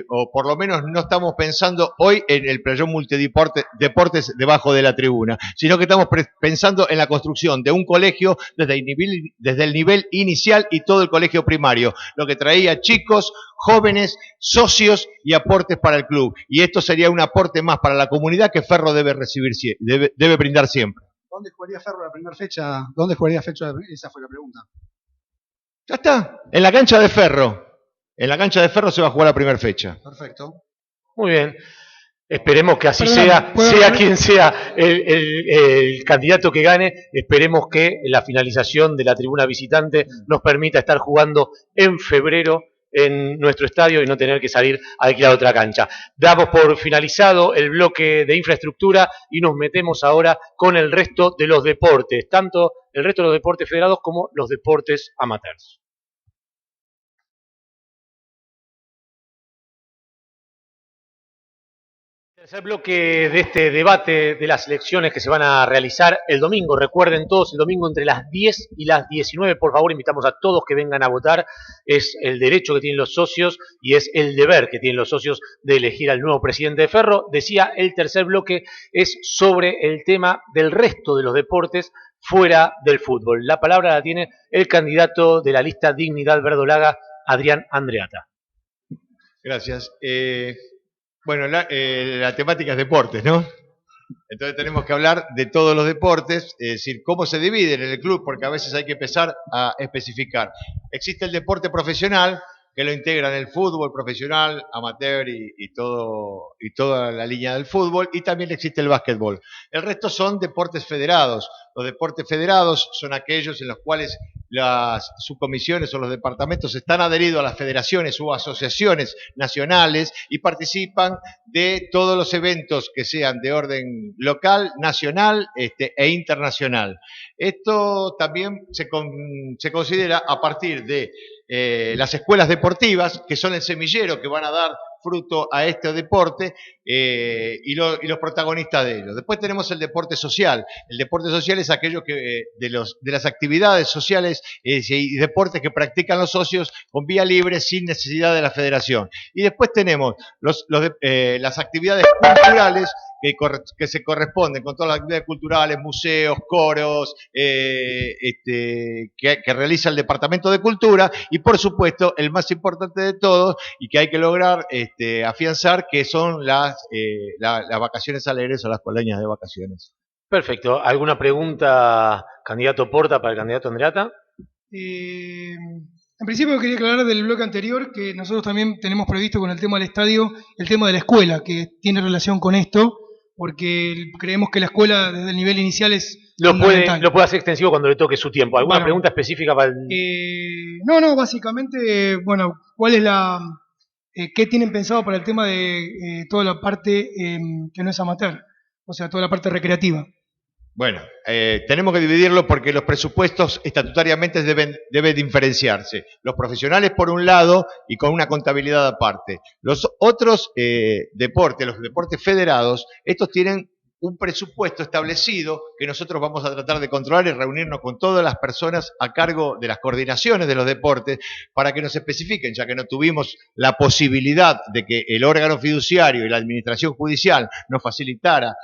o por lo menos no estamos pensando hoy en el playón multideportes debajo de la tribuna, sino que estamos pensando en la construcción de un colegio desde el nivel inicial y todo el colegio primario, lo que traía chicos, jóvenes, socios y aportes para el club. Y esto sería un aporte más para la comunidad que Ferro debe recibir, debe brindar siempre. ¿Dónde jugaría Ferro la primera fecha? ¿Dónde jugaría fecha? Esa fue la pregunta. Ya está, en la cancha de Ferro. En la cancha de Ferro se va a jugar la primera fecha. Perfecto. Muy bien. Esperemos que así sea quien sea el candidato que gane, esperemos que la finalización de la tribuna visitante nos permita estar jugando en febrero en nuestro estadio y no tener que salir a alquilar otra cancha. Damos por finalizado el bloque de infraestructura y nos metemos ahora con el resto de los deportes, tanto el resto de los deportes federados como los deportes amateurs. Tercer bloque de este debate de las elecciones que se van a realizar el domingo. Recuerden todos, el domingo entre las 10 y las 19, por favor, invitamos a todos que vengan a votar. Es el derecho que tienen los socios y es el deber que tienen los socios de elegir al nuevo presidente de Ferro. Decía, el tercer bloque es sobre el tema del resto de los deportes fuera del fútbol. La palabra la tiene el candidato de la lista Dignidad Verdolaga, Adrián Andreatta. Gracias. Bueno, la temática es deportes, ¿no? Entonces tenemos que hablar de todos los deportes, es decir, cómo se dividen en el club, porque a veces hay que empezar a especificar. Existe el deporte profesional, que lo integran el fútbol profesional, amateur y toda la línea del fútbol, y también existe el básquetbol. El resto son deportes federados. Los deportes federados son aquellos en los cuales las subcomisiones o los departamentos están adheridos a las federaciones o asociaciones nacionales y participan de todos los eventos que sean de orden local, nacional e internacional. Esto también se considera a partir de las escuelas deportivas, que son el semillero que van a dar fruto a este deporte y los protagonistas de ello. Después tenemos el deporte social. El deporte social es aquello que de las actividades sociales y deportes que practican los socios con vía libre sin necesidad de la federación. Y después tenemos las actividades culturales que se corresponden con todas las actividades culturales, museos, coros, que realiza el Departamento de Cultura, y por supuesto el más importante de todos y que hay que lograr afianzar, que son las vacaciones alegres o las colonias de vacaciones. Perfecto. ¿Alguna pregunta, candidato Porta, para el candidato Andreatta? En principio quería aclarar del bloque anterior que nosotros también tenemos previsto con el tema del estadio, el tema de la escuela, que tiene relación con esto, porque creemos que la escuela desde el nivel inicial es fundamental. Lo puede hacer extensivo cuando le toque su tiempo. ¿Alguna pregunta específica para el...? No, básicamente, bueno, ¿cuál es qué tienen pensado para el tema de toda la parte que no es amateur? O sea, toda la parte recreativa. Bueno, tenemos que dividirlo porque los presupuestos estatutariamente deben diferenciarse. Los profesionales por un lado y con una contabilidad aparte. Los otros deportes, los deportes federados, estos tienen un presupuesto establecido que nosotros vamos a tratar de controlar y reunirnos con todas las personas a cargo de las coordinaciones de los deportes para que nos especifiquen, ya que no tuvimos la posibilidad de que el órgano fiduciario y la administración judicial nos facilitara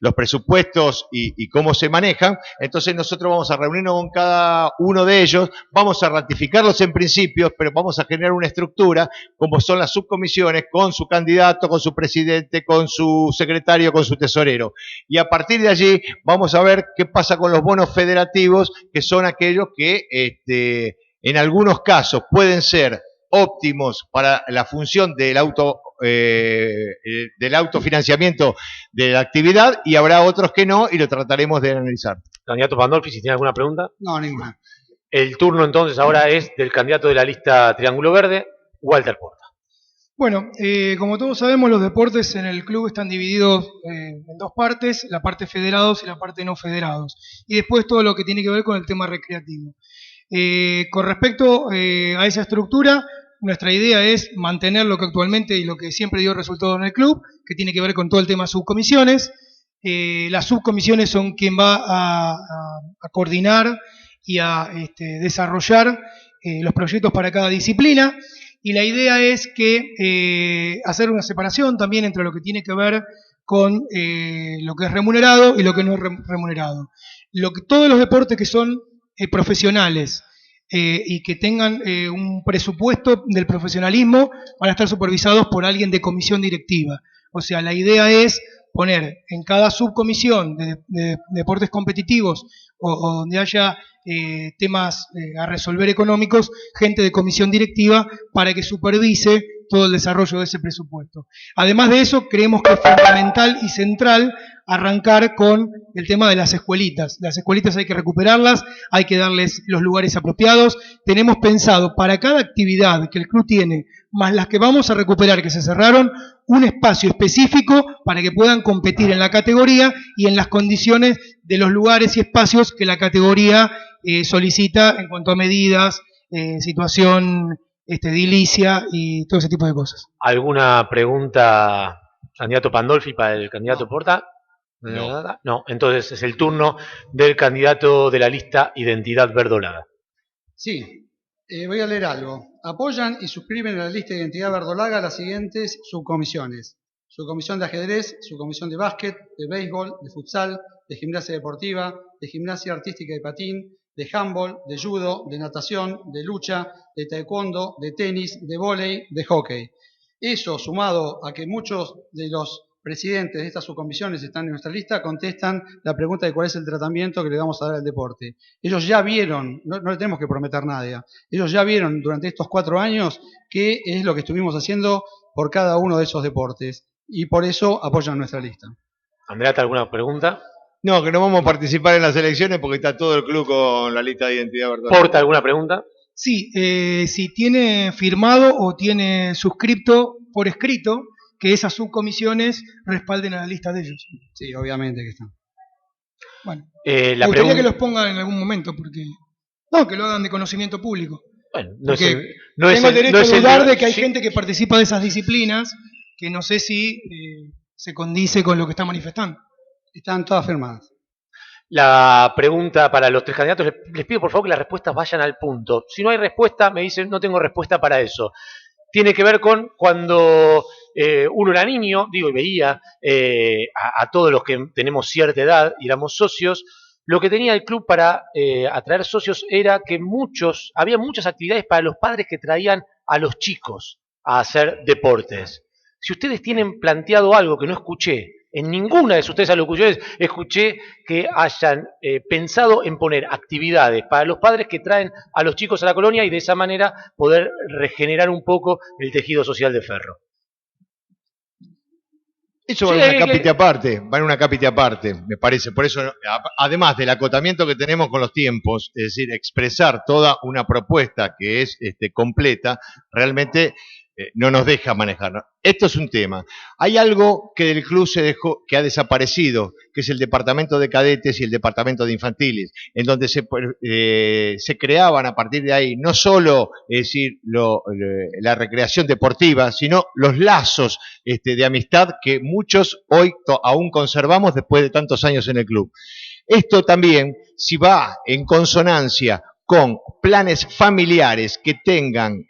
los presupuestos y cómo se manejan. Entonces nosotros vamos a reunirnos con cada uno de ellos, vamos a ratificarlos en principios, pero vamos a generar una estructura como son las subcomisiones, con su candidato, con su presidente, con su secretario, con su tesorero. Y a partir de allí vamos a ver qué pasa con los bonos federativos, que son aquellos que en algunos casos pueden ser óptimos para la función del autofinanciamiento de la actividad, y habrá otros que no, y lo trataremos de analizar. Candidato Pandolfi, si tiene alguna pregunta. No, ninguna. El turno entonces ahora es del candidato de la lista Triángulo Verde, Walter Porta. Bueno, como todos sabemos, los deportes en el club están divididos en dos partes, la parte federados y la parte no federados. Y después todo lo que tiene que ver con el tema recreativo. Con respecto a esa estructura, nuestra idea es mantener lo que actualmente y lo que siempre dio resultado en el club, que tiene que ver con todo el tema subcomisiones. Las subcomisiones son quien va a coordinar y a desarrollar los proyectos para cada disciplina. Y la idea es que hacer una separación también entre lo que tiene que ver con lo que es remunerado y lo que no es remunerado. Todos los deportes que son profesionales y que tengan un presupuesto del profesionalismo van a estar supervisados por alguien de comisión directiva. O sea, la idea es poner en cada subcomisión de deportes competitivos o donde haya temas a resolver económicos, gente de comisión directiva para que supervise todo el desarrollo de ese presupuesto. Además de eso, creemos que es fundamental y central arrancar con el tema de las escuelitas. Las escuelitas hay que recuperarlas, hay que darles los lugares apropiados. Tenemos pensado para cada actividad que el club tiene, más las que vamos a recuperar que se cerraron, un espacio específico para que puedan competir en la categoría y en las condiciones de los lugares y espacios que la categoría solicita en cuanto a medidas, situación edilicia y todo ese tipo de cosas. ¿Alguna pregunta Candidato Pandolfi para el candidato No. Porta. No. No, entonces es el turno del candidato de la lista Identidad Verdolaga. Sí, voy a leer algo. Apoyan y suscriben a la lista de Identidad Verdolaga las siguientes subcomisiones: subcomisión de ajedrez, subcomisión de básquet, de béisbol, de futsal, de gimnasia deportiva, de gimnasia artística y patín, de handball, de judo, de natación, de lucha, de taekwondo, de tenis, de vóley, de hockey. Eso, sumado a que muchos de los presidentes de estas subcomisiones están en nuestra lista, contestan la pregunta de cuál es el tratamiento que le vamos a dar al deporte. Ellos ya vieron, no le tenemos que prometer nada, ellos ya vieron durante estos 4 años qué es lo que estuvimos haciendo por cada uno de esos deportes, y por eso apoyan nuestra lista. Andreata, ¿alguna pregunta? No, que no vamos a participar en las elecciones porque está todo el club con la lista de identidad verdolaga. ¿Porta alguna pregunta? Sí, si tiene firmado o tiene suscripto por escrito que esas subcomisiones respalden a la lista de ellos. Sí, obviamente que están. Bueno, La me gustaría que pregunta. los pongan en algún momento, porque no, que lo hagan de conocimiento público. Bueno, no es Porque el, no es tengo el el, derecho no a es el dudar de que hay sí. gente que participa de esas disciplinas que no sé si se condice con lo que está manifestando. Están todas firmadas. La pregunta para los 3 candidatos, les pido por favor que las respuestas vayan al punto. Si no hay respuesta, me dicen no tengo respuesta para eso. Tiene que ver con cuando uno era niño, digo, y veía a todos los que tenemos cierta edad y éramos socios, lo que tenía el club para atraer socios era que había muchas actividades para los padres que traían a los chicos a hacer deportes. Si ustedes tienen planteado algo que no escuché, en ninguna de sus 3 alocuciones escuché que hayan pensado en poner actividades para los padres que traen a los chicos a la colonia y de esa manera poder regenerar un poco el tejido social de Ferro. Eso va en una cápita aparte, va en una cápita aparte, me parece. Por eso, además del acotamiento que tenemos con los tiempos, es decir, expresar toda una propuesta que es completa, realmente no nos deja manejar. Esto es un tema. Hay algo que del club se dejó, que ha desaparecido, que es el departamento de cadetes y el departamento de infantiles, en donde se creaban a partir de ahí no solo, es decir, la recreación deportiva, sino los lazos de amistad que muchos hoy aún conservamos después de tantos años en el club. Esto también, si va en consonancia con planes familiares que tengan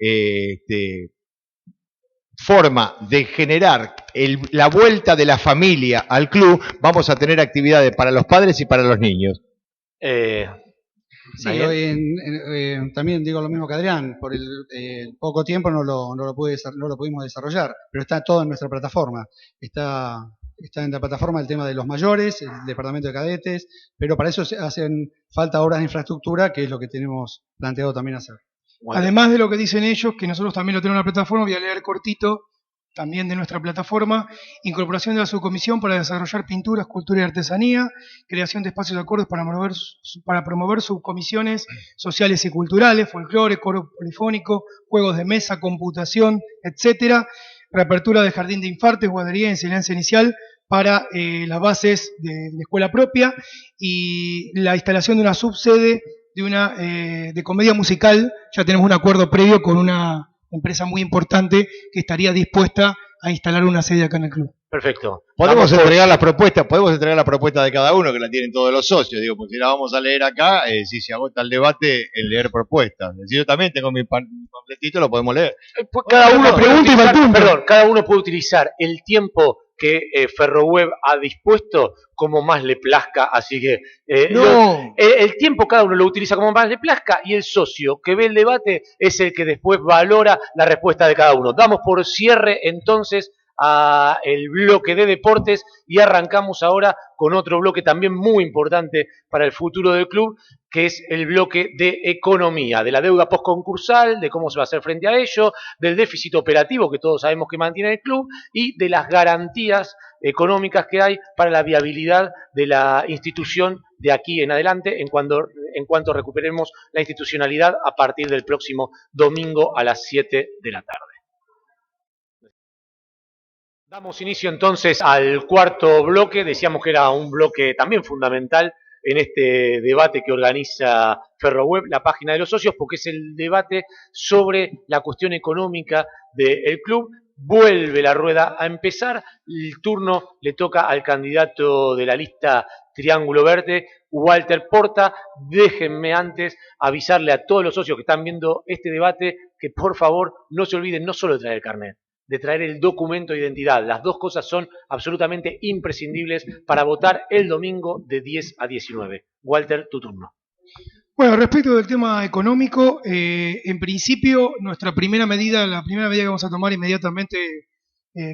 forma de generar la vuelta de la familia al club, vamos a tener actividades para los padres y para los niños. Sí, hoy también digo lo mismo que Adrián, por el poco tiempo no lo pudimos desarrollar, pero está todo en nuestra plataforma. Está en la plataforma el tema de los mayores, el departamento de cadetes, pero para eso hacen falta obras de infraestructura, que es lo que tenemos planteado también hacer. Bueno. Además de lo que dicen ellos, que nosotros también lo tenemos en la plataforma, voy a leer cortito, también de nuestra plataforma: incorporación de la subcomisión para desarrollar pintura, escultura y artesanía, creación de espacios de acuerdos para promover subcomisiones sociales y culturales, folclore, coro polifónico, juegos de mesa, computación, etcétera, reapertura de jardín de infantes, guardería y enseñanza inicial para las bases de escuela propia, y la instalación de una subsede de comedia musical. Ya tenemos un acuerdo previo con una empresa muy importante que estaría dispuesta a instalar una sede acá en el club. Perfecto. Podemos entregar las propuestas, la propuesta de cada uno, que la tienen todos los socios, digo, porque si la vamos a leer acá, si se agota el debate en leer propuestas. Si yo también tengo mi pampletito, lo podemos leer. Cada uno puede utilizar el tiempo que Ferroweb ha dispuesto como más le plazca, así que el tiempo cada uno lo utiliza como más le plazca, y el socio que ve el debate es el que después valora la respuesta de cada uno. Damos por cierre entonces a el bloque de deportes y arrancamos ahora con otro bloque también muy importante para el futuro del club, que es el bloque de economía, de la deuda postconcursal, de cómo se va a hacer frente a ello, del déficit operativo que todos sabemos que mantiene el club y de las garantías económicas que hay para la viabilidad de la institución de aquí en adelante, en cuanto recuperemos la institucionalidad a partir del próximo domingo a las 7 de la tarde. Damos inicio entonces al cuarto bloque. Decíamos que era un bloque también fundamental en este debate que organiza Ferroweb, la página de los socios, porque es el debate sobre la cuestión económica del club. vuelve la rueda a empezar. El turno le toca al candidato de la lista Triángulo Verde, Walter Porta. Déjenme antes avisarle a todos los socios que están viendo este debate que por favor no se olviden no solo de traer el carnet, de traer el documento de identidad. Las dos cosas son absolutamente imprescindibles para votar el domingo de 10 a 19. Walter, tu turno. Bueno, respecto del tema económico, en principio nuestra primera medida, la primera medida que vamos a tomar inmediatamente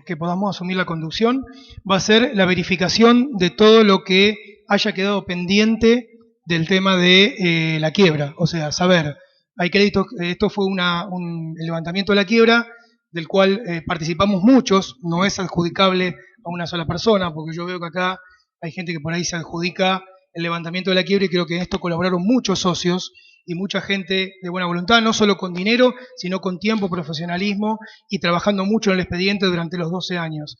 que podamos asumir la conducción, va a ser la verificación de todo lo que haya quedado pendiente del tema de la quiebra. O sea, saber, hay créditos, esto fue el levantamiento de la quiebra, del cual participamos muchos, no es adjudicable a una sola persona, porque yo veo que acá hay gente que por ahí se adjudica el levantamiento de la quiebra y creo que en esto colaboraron muchos socios y mucha gente de buena voluntad, no solo con dinero, sino con tiempo, profesionalismo y trabajando mucho en el expediente durante los 12 años.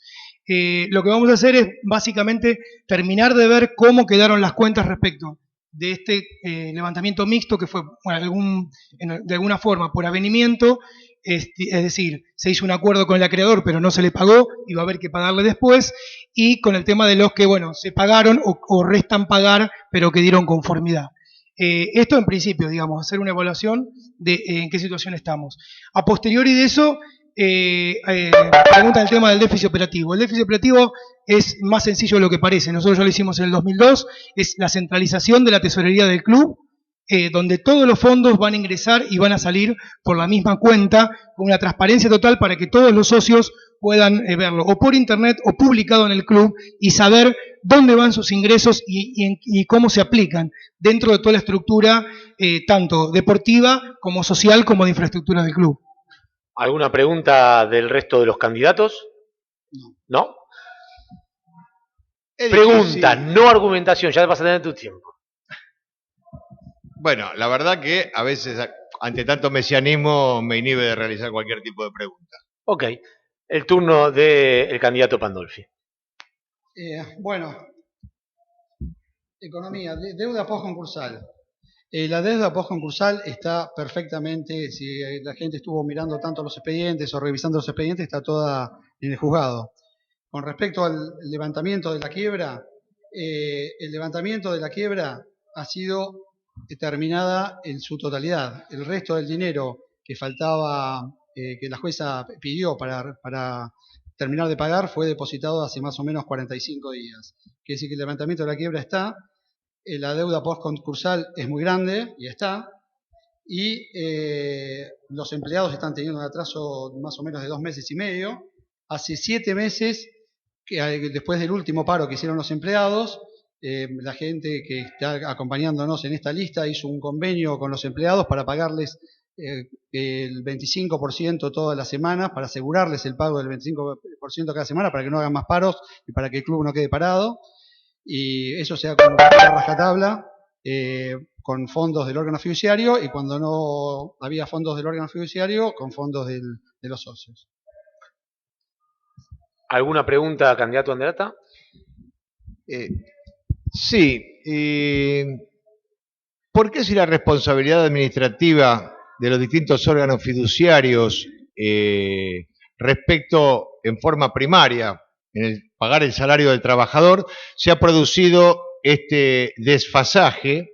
Lo que vamos a hacer es básicamente terminar de ver cómo quedaron las cuentas respecto de este levantamiento mixto que fue de alguna forma por avenimiento, es decir, se hizo un acuerdo con el acreedor pero no se le pagó y va a haber que pagarle después, y con el tema de los que, bueno, se pagaron o restan pagar pero que dieron conformidad. Esto en principio, digamos, hacer una evaluación de en qué situación estamos. A posteriori de eso, pregunta el tema del déficit operativo. El déficit operativo es más sencillo de lo que parece. Nosotros ya lo hicimos en el 2002, es la centralización de la tesorería del club, donde todos los fondos van a ingresar y van a salir por la misma cuenta, con una transparencia total para que todos los socios puedan verlo, o por internet o publicado en el club, y saber dónde van sus ingresos y cómo se aplican dentro de toda la estructura, tanto deportiva como social como de infraestructura del club. ¿Alguna pregunta del resto de los candidatos? ¿No? Pregunta, no argumentación, ya vas a tener tu tiempo. Bueno, la verdad que a veces, ante tanto mesianismo, me inhibe de realizar cualquier tipo de pregunta. Ok, el turno del candidato Pandolfi. Bueno, economía, deuda postconcursal. La deuda postconcursal está perfectamente, si la gente estuvo mirando tanto los expedientes o revisando los expedientes, está toda en el juzgado. Con respecto al levantamiento de la quiebra, el levantamiento de la quiebra ha sido terminada en su totalidad. El resto del dinero que faltaba, que la jueza pidió para terminar de pagar, fue depositado hace más o menos 45 días. Quiere decir que el levantamiento de la quiebra está, la deuda postconcursal es muy grande y está, y los empleados están teniendo un atraso más o menos de 2 meses y medio. Hace 7 meses, después del último paro que hicieron los empleados, la gente que está acompañándonos en esta lista hizo un convenio con los empleados para pagarles el 25% todas las semanas, para asegurarles el pago del 25% cada semana, para que no hagan más paros y para que el club no quede parado. Y eso se ha con rajatabla, con fondos del órgano fiduciario, y cuando no había fondos del órgano fiduciario, con fondos de los socios. ¿Alguna pregunta, candidato Anderata? Sí. ¿Por qué si la responsabilidad administrativa de los distintos órganos fiduciarios respecto en forma primaria en el pagar el salario del trabajador, se ha producido este desfasaje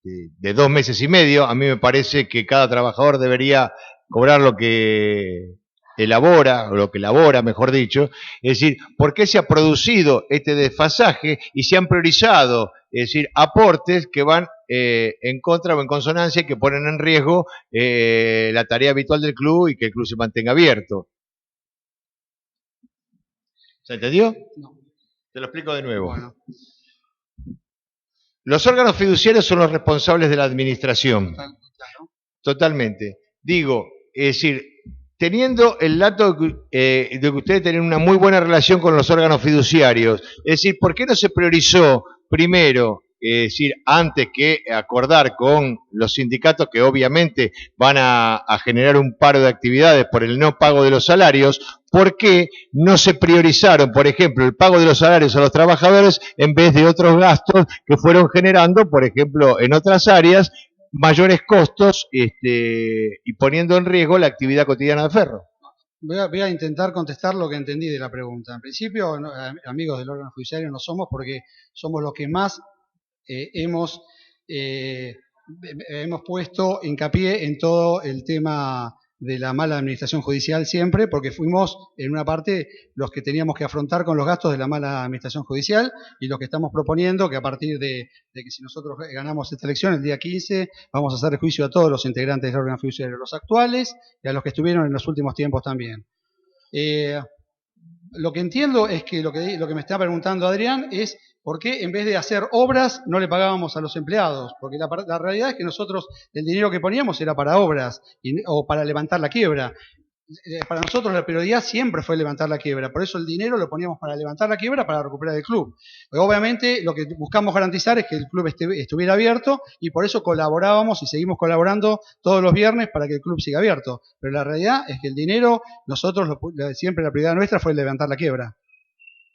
de 2 meses y medio? A mí me parece que cada trabajador debería cobrar lo que elabora, o lo que elabora, mejor dicho. Es decir, ¿por qué se ha producido este desfasaje y se han priorizado, es decir, aportes que van en contra o en consonancia y que ponen en riesgo la tarea habitual del club y que el club se mantenga abierto? ¿Se entendió? No. Te lo explico de nuevo. Bueno. Los órganos fiduciarios son los responsables de la administración. Claro. Totalmente. Digo, es decir, teniendo el dato de que ustedes tienen una muy buena relación con los órganos fiduciarios, es decir, ¿por qué no se priorizó primero, es decir, antes que acordar con los sindicatos que obviamente van a generar un paro de actividades por el no pago de los salarios, por qué no se priorizaron, por ejemplo, el pago de los salarios a los trabajadores en vez de otros gastos que fueron generando, por ejemplo, en otras áreas, mayores costos y poniendo en riesgo la actividad cotidiana de Ferro? Voy a intentar contestar lo que entendí de la pregunta. En principio, amigos del órgano judiciario no somos, porque somos los que más hemos puesto hincapié en todo el tema de la mala administración judicial siempre, porque fuimos en una parte los que teníamos que afrontar con los gastos de la mala administración judicial, y los que estamos proponiendo que a partir de que si nosotros ganamos esta elección el día 15 vamos a hacer juicio a todos los integrantes del órgano judiciario, los actuales y a los que estuvieron en los últimos tiempos también. Lo que entiendo es que lo que me está preguntando Adrián es por qué en vez de hacer obras no le pagábamos a los empleados, porque la realidad es que nosotros el dinero que poníamos era para obras o para levantar la quiebra. Para nosotros la prioridad siempre fue levantar la quiebra, por eso el dinero lo poníamos para levantar la quiebra, para recuperar el club. Obviamente lo que buscamos garantizar es que el club estuviera abierto, y por eso colaborábamos y seguimos colaborando todos los viernes para que el club siga abierto. Pero la realidad es que el dinero, nosotros siempre la prioridad nuestra fue levantar la quiebra.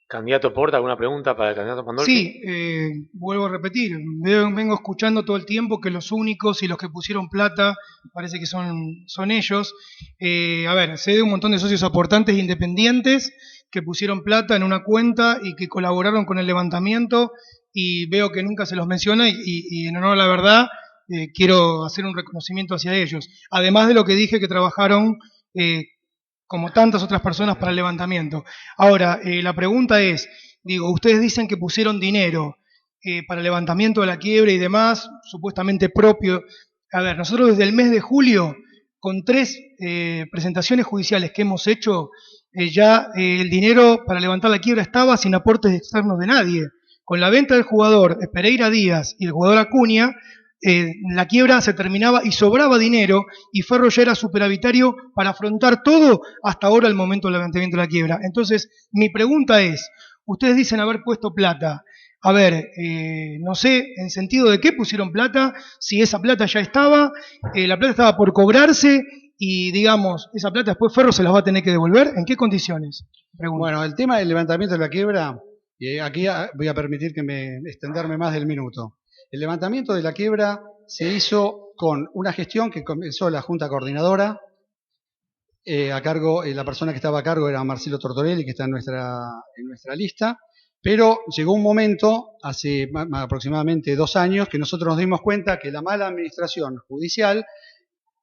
Candidato Porta, ¿alguna pregunta para el candidato Pandolfi? Sí, vuelvo a repetir, vengo escuchando todo el tiempo que los únicos y los que pusieron plata parece que son ellos. A ver, sé de un montón de socios aportantes independientes que pusieron plata en una cuenta y que colaboraron con el levantamiento, y veo que nunca se los menciona, y en honor a la verdad quiero hacer un reconocimiento hacia ellos. Además de lo que dije, que trabajaron como tantas otras personas para el levantamiento. Ahora, la pregunta es, ustedes dicen que pusieron dinero para el levantamiento de la quiebra y demás, supuestamente propio. A ver, nosotros desde el mes de julio, con 3 presentaciones judiciales que hemos hecho, ya el dinero para levantar la quiebra estaba sin aportes externos de nadie. Con la venta del jugador Pereira Díaz y el jugador Acuña, la quiebra se terminaba y sobraba dinero, y Ferro ya era superavitario para afrontar todo hasta ahora el momento del levantamiento de la quiebra. Entonces, mi pregunta es, ustedes dicen haber puesto plata. A ver, no sé en sentido de qué pusieron plata, si esa plata ya estaba, la plata estaba por cobrarse, y digamos, esa plata después Ferro se las va a tener que devolver, ¿en qué condiciones? Pregunto. Bueno, el tema del levantamiento de la quiebra, aquí voy a permitir que extenderme más del minuto. El levantamiento de la quiebra se hizo con una gestión que comenzó la Junta Coordinadora. A cargo, la persona que estaba a cargo era Marcelo Tortorelli, que está en nuestra lista. Pero llegó un momento, hace aproximadamente 2 años, que nosotros nos dimos cuenta que la mala administración judicial,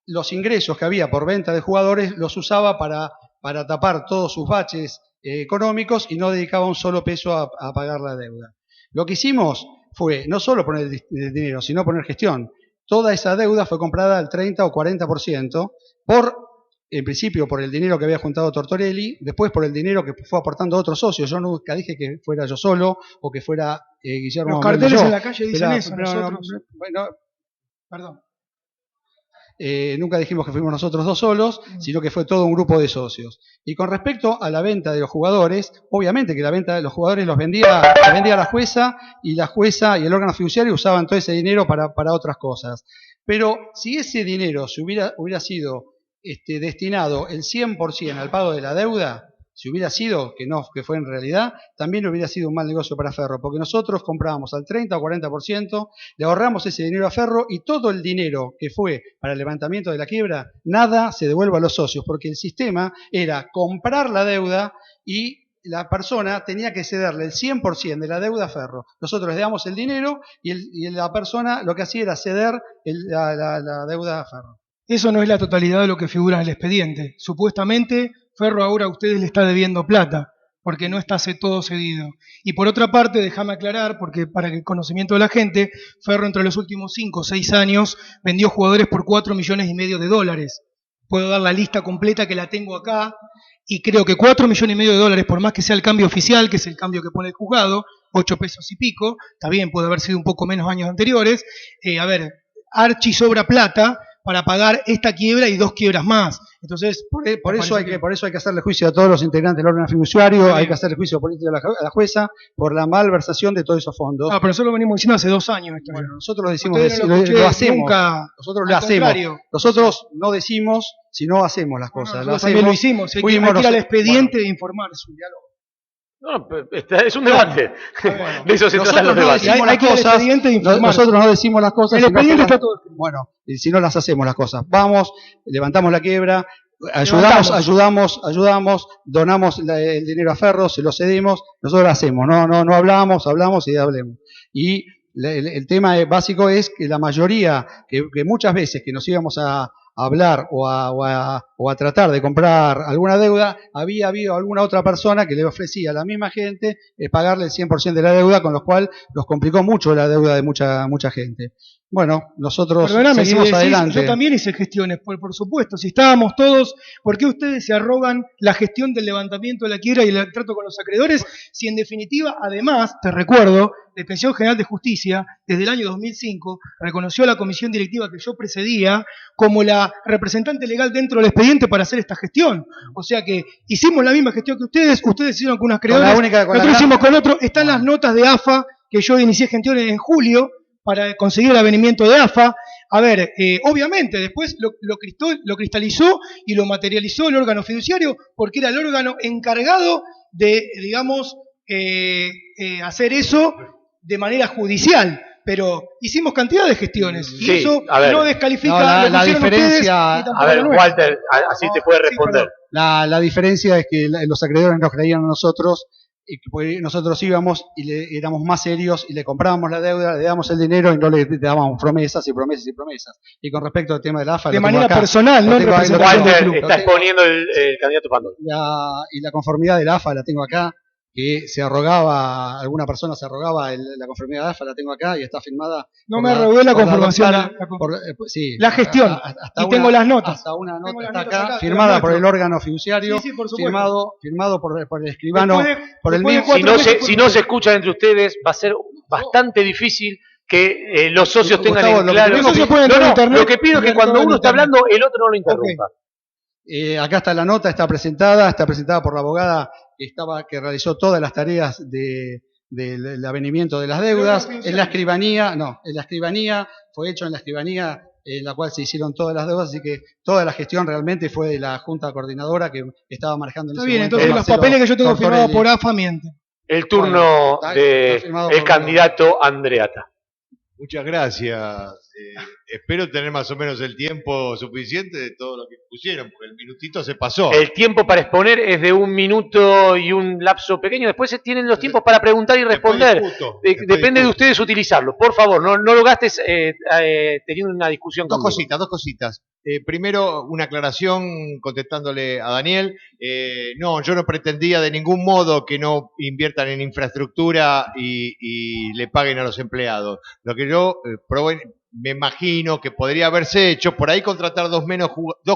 los ingresos que había por venta de jugadores, los usaba para tapar todos sus baches económicos, y no dedicaba un solo peso a pagar la deuda. Lo que hicimos fue no solo poner el dinero, sino poner gestión. Toda esa deuda fue comprada al 30 o 40%, en principio por el dinero que había juntado Tortorelli, después por el dinero que fue aportando otros socios. Yo nunca dije que fuera yo solo o que fuera Guillermo. Los carteles en la calle dicen eso, nosotros. Perdón. Nunca dijimos que fuimos nosotros 2 solos, sino que fue todo un grupo de socios. Y con respecto a la venta de los jugadores, obviamente que la venta de los jugadores la vendía la jueza, y la jueza y el órgano fiduciario usaban todo ese dinero para otras cosas. Pero si ese dinero se hubiera sido destinado el 100% al pago de la deuda, si hubiera sido, que fue en realidad, también hubiera sido un mal negocio para Ferro, porque nosotros comprábamos al 30 o 40%, le ahorramos ese dinero a Ferro, y todo el dinero que fue para el levantamiento de la quiebra, nada se devuelve a los socios, porque el sistema era comprar la deuda y la persona tenía que cederle el 100% de la deuda a Ferro. Nosotros le damos el dinero y la persona lo que hacía era ceder la deuda a Ferro. Eso no es la totalidad de lo que figura en el expediente. Supuestamente Ferro ahora a ustedes le está debiendo plata, porque no está todo cedido. Y por otra parte, déjame aclarar, porque para el conocimiento de la gente, Ferro entre los últimos 5 o 6 años vendió jugadores por $4,5 millones de dólares. Puedo dar la lista completa, que la tengo acá, y creo que $4,5 millones de dólares, por más que sea el cambio oficial, que es el cambio que pone el juzgado, 8 pesos y pico, está bien, puede haber sido un poco menos años anteriores. Archi sobra plata para pagar esta quiebra y 2 quiebras más. Entonces, por eso hay que hacerle juicio a todos los integrantes del órgano fiduciario, hay que hacerle juicio político a la jueza por la malversación de todos esos fondos. Pero nosotros lo venimos diciendo hace 2 años. Bueno, nosotros lo decimos, lo hacemos. Nosotros lo hacemos. Nosotros no decimos, sino hacemos las cosas. Nosotros también lo hicimos. Hay que ir al expediente e informar. Es un diálogo. No, es un debate. Bueno, de eso se tratan los debates. Nosotros no decimos las cosas. El expediente está todo. Bueno, y si no las hacemos las cosas. Vamos, levantamos la quiebra, ayudamos, donamos el dinero a Ferro, se lo cedimos, nosotros hacemos, no hablamos y hablemos. Y el tema básico es que la mayoría, que muchas veces que nos íbamos a hablar o a tratar de comprar alguna deuda, había habido alguna otra persona que le ofrecía a la misma gente pagarle el 100% de la deuda, con lo cual nos complicó mucho la deuda de mucha gente. Bueno, nosotros seguimos adelante. Yo también hice gestiones, por supuesto. Si estábamos todos, ¿por qué ustedes se arrogan la gestión del levantamiento de la quiebra y el trato con los acreedores? Si en definitiva, además, te recuerdo, la Inspección General de Justicia, desde el año 2005, reconoció a la comisión directiva que yo precedía como la representante legal dentro del expediente para hacer esta gestión. O sea que hicimos la misma gestión que ustedes hicieron con unos acreedores, nosotros hicimos con otros. Están las notas de AFA, que yo inicié gestión en julio, para conseguir el avenimiento de AFA. A ver, obviamente después lo cristalizó y lo materializó el órgano fiduciario, porque era el órgano encargado de, digamos, hacer eso de manera judicial. Pero hicimos cantidad de gestiones y eso no descalifica la diferencia. A ver, Walter, así te puede responder. La diferencia es que los acreedores nos creían a nosotros, y que nosotros íbamos y éramos más serios y le comprábamos la deuda, le dábamos el dinero y no le dábamos promesas y promesas y promesas. Y con respecto al tema del AFA, de manera personal, no en representación del club. Está exponiendo el candidato Pandolfi. Y la conformidad del AFA la tengo acá, que se arrogaba, alguna persona se arrogaba la conformidad de AFA, la tengo acá y está firmada. No me arrogué la conformación. La gestión. Y tengo las notas. Hasta una nota está acá, firmada por el órgano fiduciario, firmado por el escribano, por el mismo. Si no se escuchan entre ustedes, va a ser bastante difícil que los socios tengan en claro. Lo que pido es que cuando uno está hablando, el otro no lo interrumpa. Acá está la nota, está presentada por la abogada que realizó todas las tareas del avenimiento de las deudas. En la escribanía, fue hecho en la escribanía en la cual se hicieron todas las deudas, así que toda la gestión realmente fue de la Junta Coordinadora que estaba manejando en ese momento. Entonces los papeles que yo tengo firmados por AFA mienten. El turno del candidato Andreatta. Muchas gracias. Espero tener más o menos el tiempo suficiente de todo lo que pusieron, porque el minutito se pasó. El tiempo para exponer es de 1 minuto y un lapso pequeño. Después se tienen los tiempos para preguntar y responder. Depende de ustedes utilizarlo. Por favor, no lo gastes teniendo una discusión conmigo. Dos cositas. Primero, una aclaración contestándole a Daniel. No, yo no pretendía de ningún modo que no inviertan en infraestructura y le paguen a los empleados. Lo que yo me imagino que podría haberse hecho, por ahí contratar dos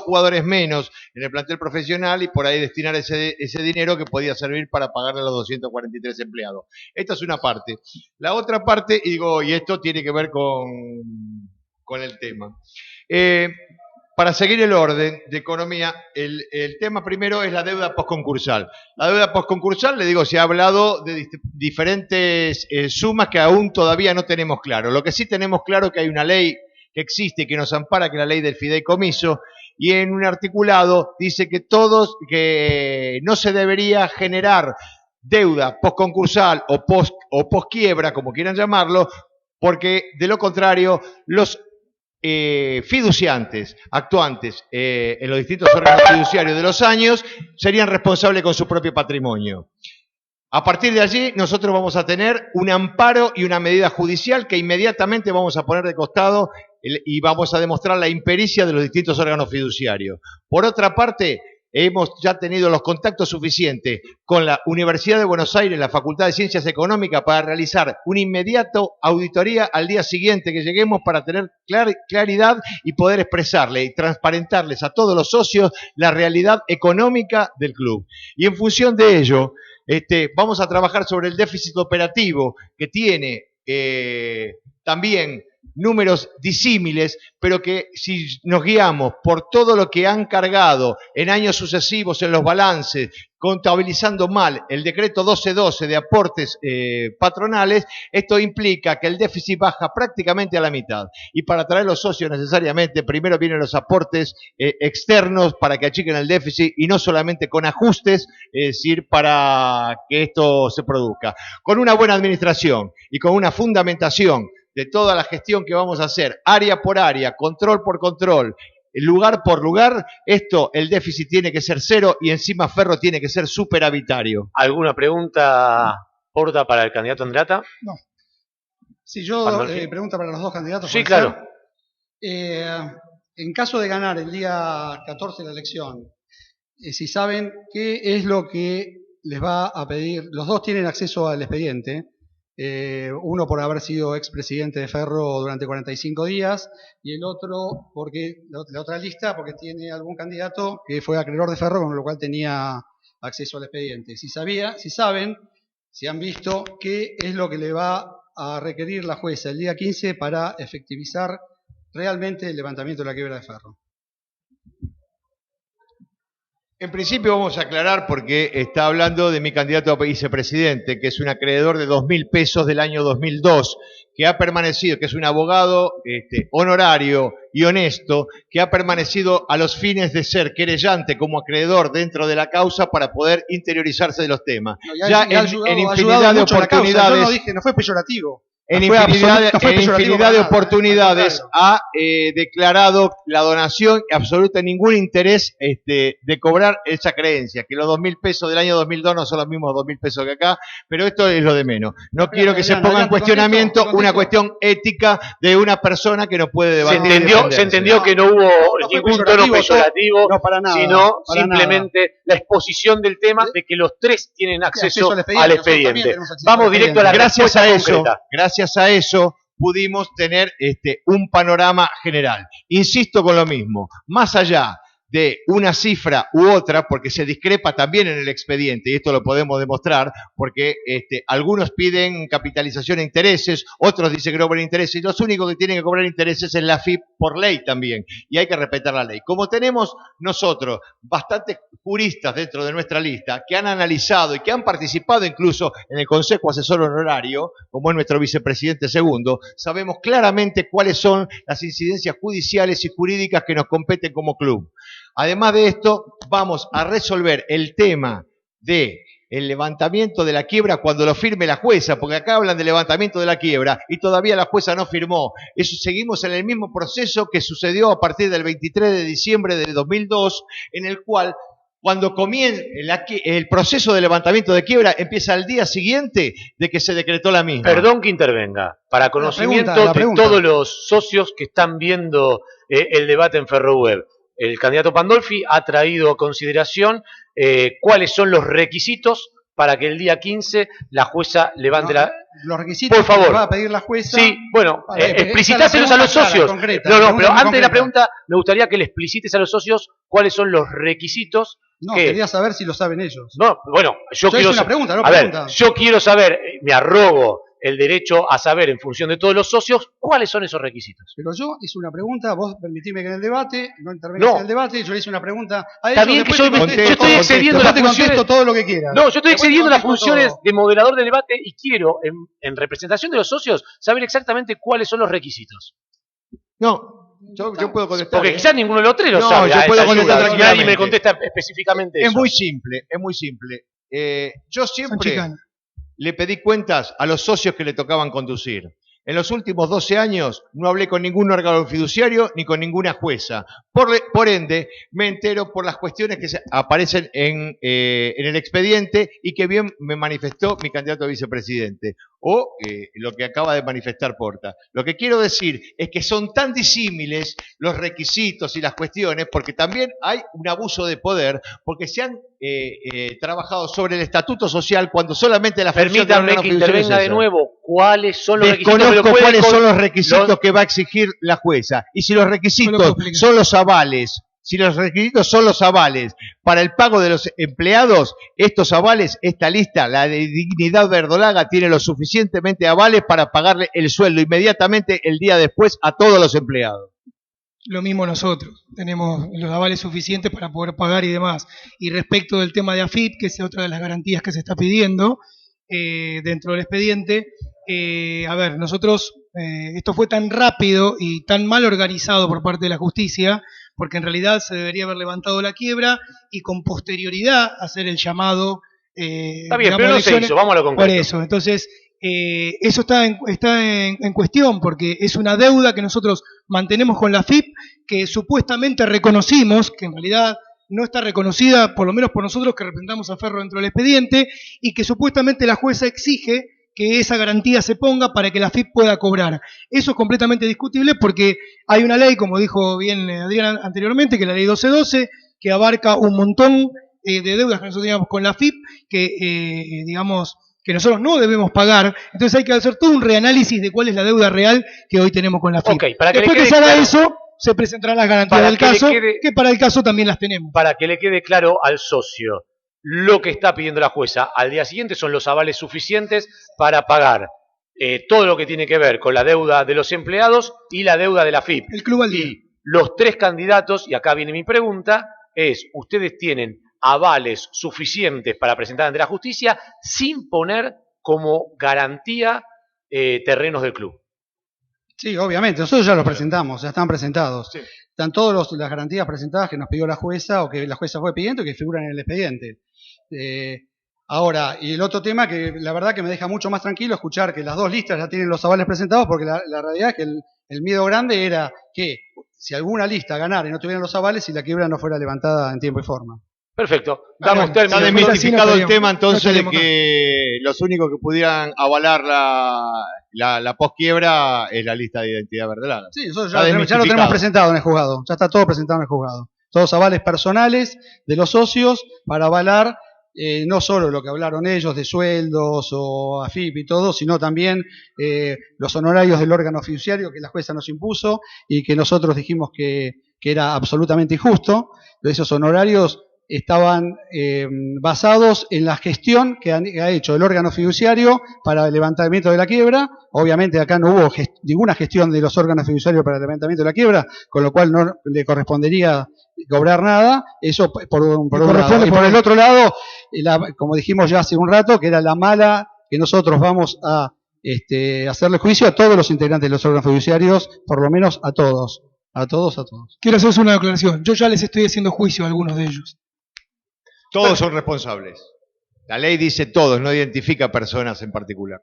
jugadores menos en el plantel profesional y por ahí destinar ese dinero que podía servir para pagarle a los 243 empleados. Esta es una parte. La otra parte, y esto tiene que ver con el tema. Para seguir el orden de economía, el tema primero es la deuda postconcursal. La deuda postconcursal, se ha hablado de diferentes sumas que aún todavía no tenemos claro. Lo que sí tenemos claro es que hay una ley que existe y que nos ampara, que es la ley del fideicomiso, y en un articulado dice que no se debería generar deuda postconcursal o postquiebra, como quieran llamarlo, porque de lo contrario los fiduciantes actuantes en los distintos órganos fiduciarios de los años serían responsables con su propio patrimonio. A partir de allí nosotros vamos a tener un amparo y una medida judicial que inmediatamente vamos a poner de costado y vamos a demostrar la impericia de los distintos órganos fiduciarios. Por otra parte, hemos ya tenido los contactos suficientes con la Universidad de Buenos Aires, la Facultad de Ciencias Económicas, para realizar una inmediata auditoría al día siguiente que lleguemos para tener claridad y poder expresarle y transparentarles a todos los socios la realidad económica del club. Y en función de ello, vamos a trabajar sobre el déficit operativo que tiene también números disímiles, pero que si nos guiamos por todo lo que han cargado en años sucesivos en los balances, contabilizando mal el decreto 1212 de aportes patronales, esto implica que el déficit baja prácticamente a la mitad. Y para atraer los socios necesariamente, primero vienen los aportes externos para que achiquen el déficit y no solamente con ajustes, es decir, para que esto se produzca. Con una buena administración y con una fundamentación de toda la gestión que vamos a hacer, área por área, control por control, lugar por lugar, el déficit tiene que ser 0 y encima Ferro tiene que ser superavitario. ¿Alguna pregunta, Porta, para el candidato Andrata? No. Si yo pregunta para los dos candidatos. Sí, claro. En caso de ganar el día 14 la elección, si saben qué es lo que les va a pedir, los dos tienen acceso al expediente, uno por haber sido expresidente de Ferro durante 45 días y el otro porque la otra lista porque tiene algún candidato que fue acreedor de Ferro, con lo cual tenía acceso al expediente. Si saben, si han visto qué es lo que le va a requerir la jueza el día 15 para efectivizar realmente el levantamiento de la quiebra de Ferro. En principio vamos a aclarar porque está hablando de mi candidato a vicepresidente, que es un acreedor de 2.000 pesos del año 2002, que ha permanecido, que es un abogado honorario y honesto, que ha permanecido a los fines de ser querellante como acreedor dentro de la causa para poder interiorizarse de los temas. No, en infinidad de oportunidades... Yo no dije, no fue peyorativo. En infinidad de oportunidades ha declarado la donación y absoluto ningún interés de cobrar esa creencia, que los 2.000 pesos del año 2002 no son los mismos 2.000 pesos que acá, pero esto es lo de menos. No quiero que se ponga en cuestionamiento una cuestión ética de una persona que no puede debatir. Se entendió que no hubo ningún tono peyorativo, no, para nada, sino para simplemente nada. La exposición del tema de que los tres tienen acceso al expediente. Vamos directo a la respuesta concreta. Gracias a eso pudimos tener un panorama general. Insisto con lo mismo, más allá de una cifra u otra, porque se discrepa también en el expediente, y esto lo podemos demostrar, porque algunos piden capitalización e intereses, otros dicen que no cobran intereses, y los únicos que tienen que cobrar intereses es la AFIP por ley también, y hay que respetar la ley. Como tenemos nosotros bastantes juristas dentro de nuestra lista, que han analizado y que han participado incluso en el Consejo Asesor Honorario, como es nuestro vicepresidente segundo, sabemos claramente cuáles son las incidencias judiciales y jurídicas que nos competen como club. Además de esto, vamos a resolver el tema del levantamiento de la quiebra cuando lo firme la jueza, porque acá hablan de levantamiento de la quiebra y todavía la jueza no firmó. Seguimos en el mismo proceso que sucedió a partir del 23 de diciembre de 2002, en el cual cuando comienza el proceso de levantamiento de quiebra empieza al día siguiente de que se decretó la misma. Perdón que intervenga, para conocimiento de todos los socios que están viendo el debate en Ferroweb. El candidato Pandolfi ha traído a consideración cuáles son los requisitos para que el día 15 la jueza levante los requisitos por favor. Que va a pedir la jueza. Sí, bueno, explicitáselos a los socios. No, pero antes de la pregunta me gustaría que le explicites a los socios cuáles son los requisitos. No, quería saber si lo saben ellos. No, bueno, yo quiero una pregunta, no a pregunta. ver, yo quiero saber, me arrogo el derecho a saber en función de todos los socios cuáles son esos requisitos. Pero yo hice una pregunta, vos permitime que en el debate, no intervengas en el debate, yo le hice una pregunta a ellos. Está bien que yo estoy excediendo las funciones. Todo lo que quieras. No, yo estoy excediendo las funciones de moderador del debate y quiero, en representación de los socios, saber exactamente cuáles son los requisitos. No, yo puedo contestar. Porque quizás ninguno de los tres lo no, sabe. Yo puedo contestar tranquilamente. Nadie me contesta específicamente eso. Es muy simple. Yo siempre le pedí cuentas a los socios que le tocaban conducir. En los últimos 12 años no hablé con ningún órgano fiduciario ni con ninguna jueza. Por ende, me entero por las cuestiones que aparecen en el expediente y que bien me manifestó mi candidato a vicepresidente. O lo que acaba de manifestar Porta. Lo que quiero decir es que son tan disímiles los requisitos y las cuestiones, porque también hay un abuso de poder, porque se han trabajado sobre el estatuto social cuando solamente la función de Permítanme que intervenga de nuevo. ¿Cuáles son los requisitos? Desconozco cuáles son los requisitos que va a exigir la jueza. Y si los requisitos son los avales, para el pago de los empleados, estos avales, esta lista, la de Dignidad Verdolaga, tiene lo suficientemente avales para pagarle el sueldo inmediatamente el día después a todos los empleados. Lo mismo nosotros, tenemos los avales suficientes para poder pagar y demás. Y respecto del tema de AFIP, que es otra de las garantías que se está pidiendo dentro del expediente, a ver, nosotros, esto fue tan rápido y tan mal organizado por parte de la justicia, porque en realidad se debería haber levantado la quiebra y con posterioridad hacer el llamado. Está bien, pero no se hizo, vamos a lo concreto. Por eso, entonces, eso está en cuestión porque es una deuda que nosotros mantenemos con la AFIP, que supuestamente reconocimos, que en realidad no está reconocida, por lo menos por nosotros que representamos a Ferro dentro del expediente, y que supuestamente la jueza exige que esa garantía se ponga para que la AFIP pueda cobrar. Eso es completamente discutible porque hay una ley, como dijo bien Adrián anteriormente, que es la ley 1212, que abarca un montón de deudas que nosotros teníamos con la AFIP, que digamos que nosotros no debemos pagar. Entonces hay que hacer todo un reanálisis de cuál es la deuda real que hoy tenemos con la AFIP. Okay, para que después que se haga eso, se presentarán las garantías del caso, que para el caso también las tenemos. Para que le quede claro al socio, lo que está pidiendo la jueza al día siguiente son los avales suficientes para pagar todo lo que tiene que ver con la deuda de los empleados y la deuda de la AFIP. El club al día. Y los tres candidatos, y acá viene mi pregunta, es, ¿ustedes tienen avales suficientes para presentar ante la justicia sin poner como garantía terrenos del club? Sí, obviamente, nosotros ya los presentamos, ya están presentados. Sí. Están todas las garantías presentadas que nos pidió la jueza o que la jueza fue pidiendo y que figuran en el expediente. Ahora, y el otro tema que la verdad que me deja mucho más tranquilo escuchar que las dos listas ya tienen los avales presentados, porque la realidad es que el miedo grande era que si alguna lista ganara y no tuvieran los avales, si la quiebra no fuera levantada en tiempo y forma. Perfecto. Damos término. Está desmitificado el tema entonces no de que los únicos que pudieran avalar la posquiebra es la lista de identidad verdadera. Sí, nosotros ya lo tenemos presentado en el juzgado, ya está todo presentado en el juzgado. Todos avales personales de los socios para avalar no solo lo que hablaron ellos de sueldos o AFIP y todo, sino también los honorarios del órgano fiduciario que la jueza nos impuso y que nosotros dijimos que era absolutamente injusto. Esos honorarios estaban basados en la gestión que ha hecho el órgano fiduciario para el levantamiento de la quiebra. Obviamente acá no hubo ninguna gestión de los órganos fiduciarios para el levantamiento de la quiebra, con lo cual no le correspondería cobrar nada. Eso por un lado. Y por el otro lado, como dijimos ya hace un rato, que era la mala que nosotros vamos a hacerle juicio a todos los integrantes de los órganos fiduciarios, por lo menos a todos. A todos. Quiero hacerles una aclaración. Yo ya les estoy haciendo juicio a algunos de ellos. Todos son responsables. La ley dice todos, no identifica personas en particular.